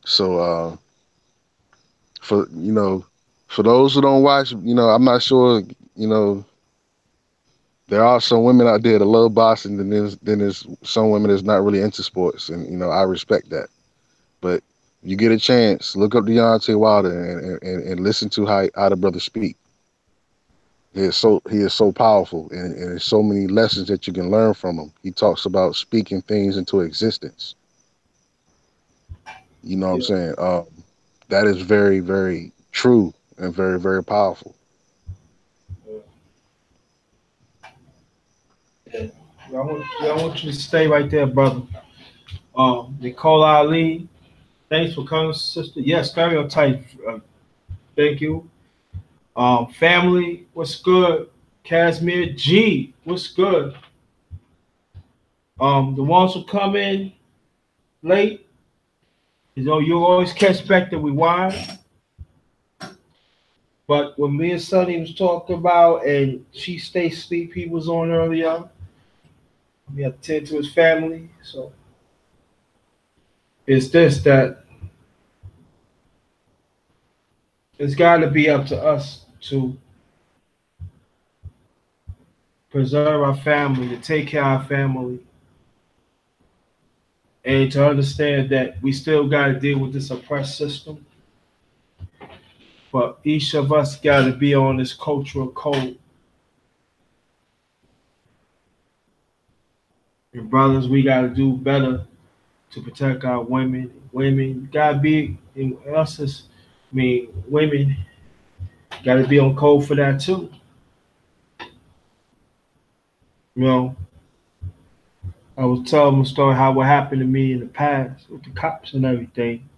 S3: So for for those who don't watch, I'm not sure, there are some women out there that love boxing, and there's some women that's not really into sports, and I respect that. But you get a chance, look up Deontay Wilder and listen to how the brother speak. He is so powerful, and there's so many lessons that you can learn from him. He talks about speaking things into existence. You know what I'm
S2: Yeah.
S3: saying? That is very, very true and very, very powerful.
S2: Yeah. I want you to stay right there, brother. Nicole Ali, thanks for coming, sister. Yes, stereotype. Thank you. Family, what's good? Casimir G, what's good? The ones who come in late, you always catch back that we wide. But when me and Sonny was talking about, and she stay sleep, he was on earlier. We had to tend to his family, so it's this that it's got to be up to us to preserve our family, to take care of our family, and to understand that we still got to deal with this oppressed system. But each of us got to be on this cultural code. And brothers, we got to do better to protect our women. Women got to be, and us as, women got to be on code for that too. You know, I was telling a story how what happened to me in the past with the cops and everything.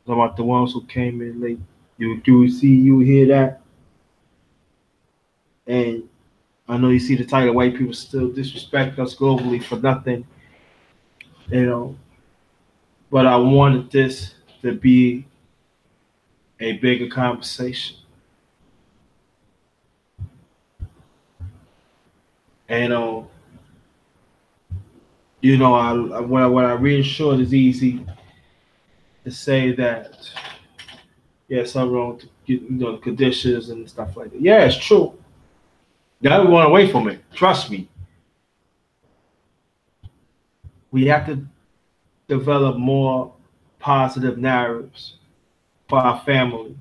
S2: About the ones who came in late. You hear that, and I know you see the title. White people still disrespect us globally for nothing, you know. But I wanted this to be a bigger conversation, and what I reassured is easy to say that yeah, something wrong with the conditions and stuff like that. Yeah, it's true. Now we want away from it. Trust me. We have to develop more positive narratives for our family.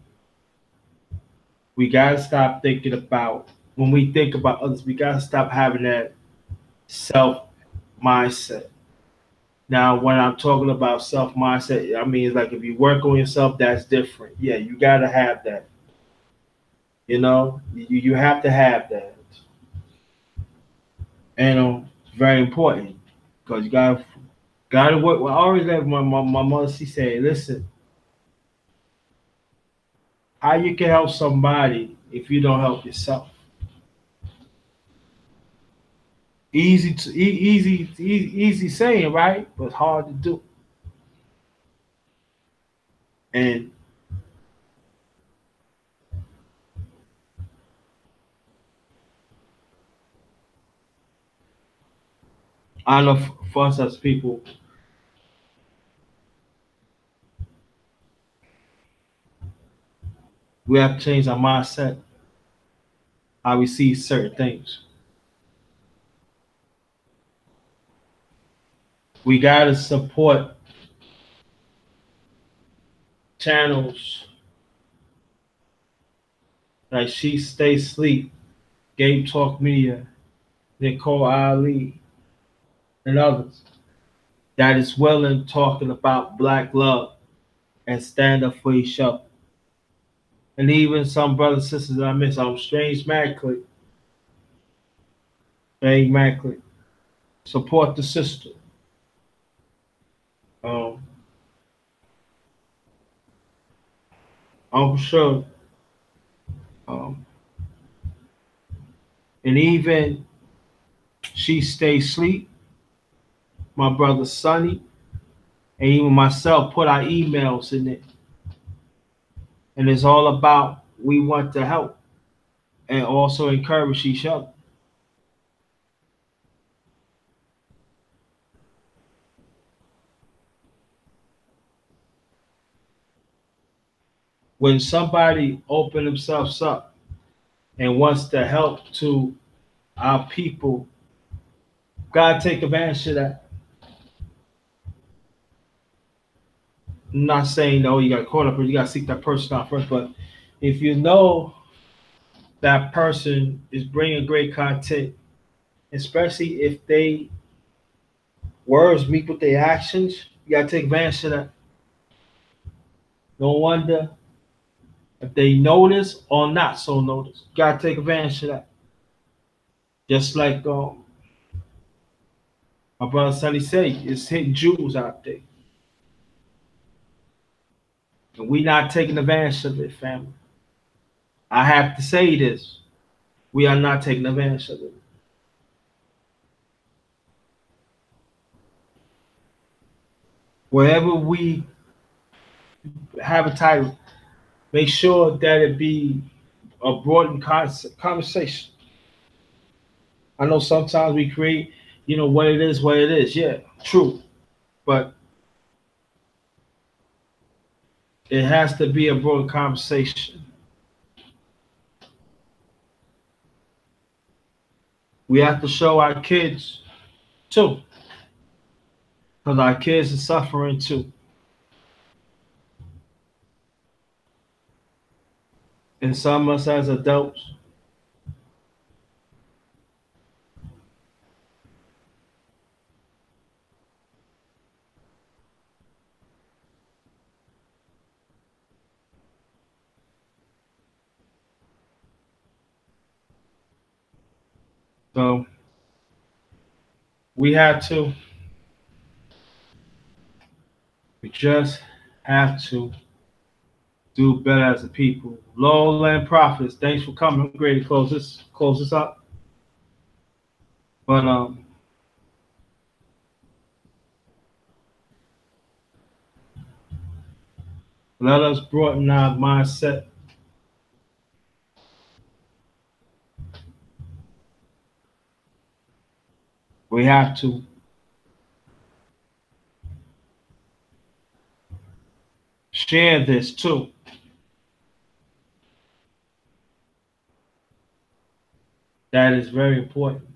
S2: We gotta stop thinking about when we think about others. We gotta stop having that self mindset. Now, when I'm talking about self mindset, I mean it's like if you work on yourself, that's different. Yeah, you gotta have that. You have to have that, and it's very important because you gotta work. Well, I always let my mother. She say, "Listen, how you can help somebody if you don't help yourself." easy saying, right? But hard to do. And I know for us as people, we have to change our mindset, how we see certain things. We gotta support channels like She Stay Sleep, Game Talk Media, Nicole Ali, and others that is willing talking about black love and stand up for each other. And even some brothers and sisters that I miss, Strange Mackley, Strange Mackley, support the sister. Um, Uncle Shug, um, and even She Stay Sleep, my brother Sonny, and even myself put our emails in it. And it's all about we want to help and also encourage each other. When somebody open themselves up and wants to help to our people, gotta take advantage of that. I'm not saying no, you got caught up, or you got to seek that person out first. But if you know that person is bringing great content, especially if they words meet with their actions, you got to take advantage of that. No wonder if they notice or not so notice. You got to take advantage of that. Just like my brother Sonny said, it's hitting Jews out there. And we not taking advantage of it, family. I have to say this. We are not taking advantage of it. Wherever we have a title, make sure that it be a broadened conversation. I know sometimes we create, what it is, what it is. Yeah, true. But it has to be a broad conversation. We have to show our kids too, because our kids are suffering too. And some of us as adults, so we have to, we just have to do better as a people. Lowland Prophets, thanks for coming. I'm ready to close this up. But let us broaden our mindset. We have to share this too. That is very important.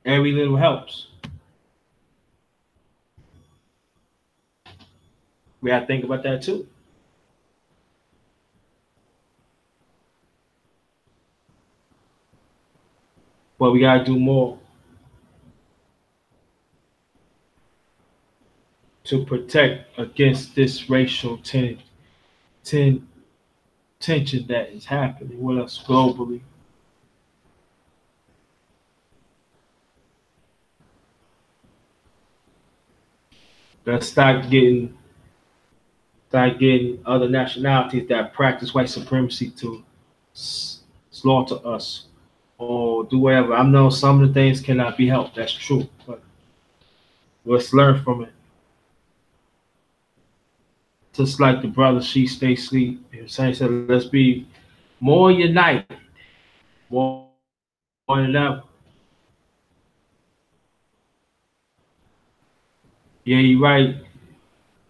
S2: Every little helps. We have to think about that too. But we gotta do more to protect against this racial tension that is happening with us globally. Let's start getting start getting other nationalities that practice white supremacy to slaughter us or do whatever. I know some of the things cannot be helped. That's true, but let's learn from it. Just like the brother, she stay sleep. Saying said, let's be more united, more than ever. Yeah, you're right.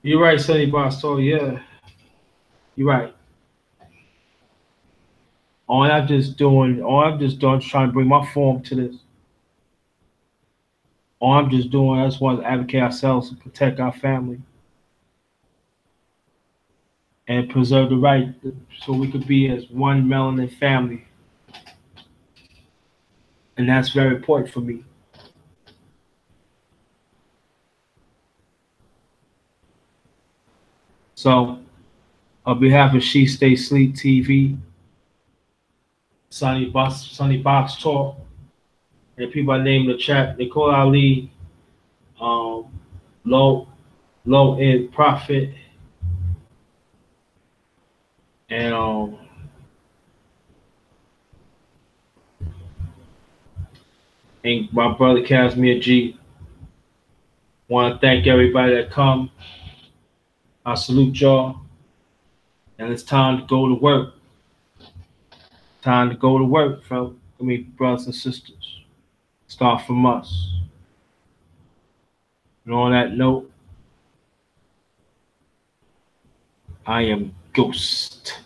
S2: You're right, Sonny Boss. So yeah, you're right. All I'm just doing, is trying to bring my form to this. All I'm just doing, I just want to advocate ourselves and protect our family and preserve the right so we could be as one melanin family. And that's very important for me. So, on behalf of She Stay Sleep TV, Sonny Box Talk, and the people I named in the chat, Nicole Ali, um, Low End Prophet, and my brother Casimir G. Want to thank everybody that come. I salute y'all, and it's time to go to work. Time to go to work, fellas. Brothers and sisters. Start from us. And on that note, I am Ghost.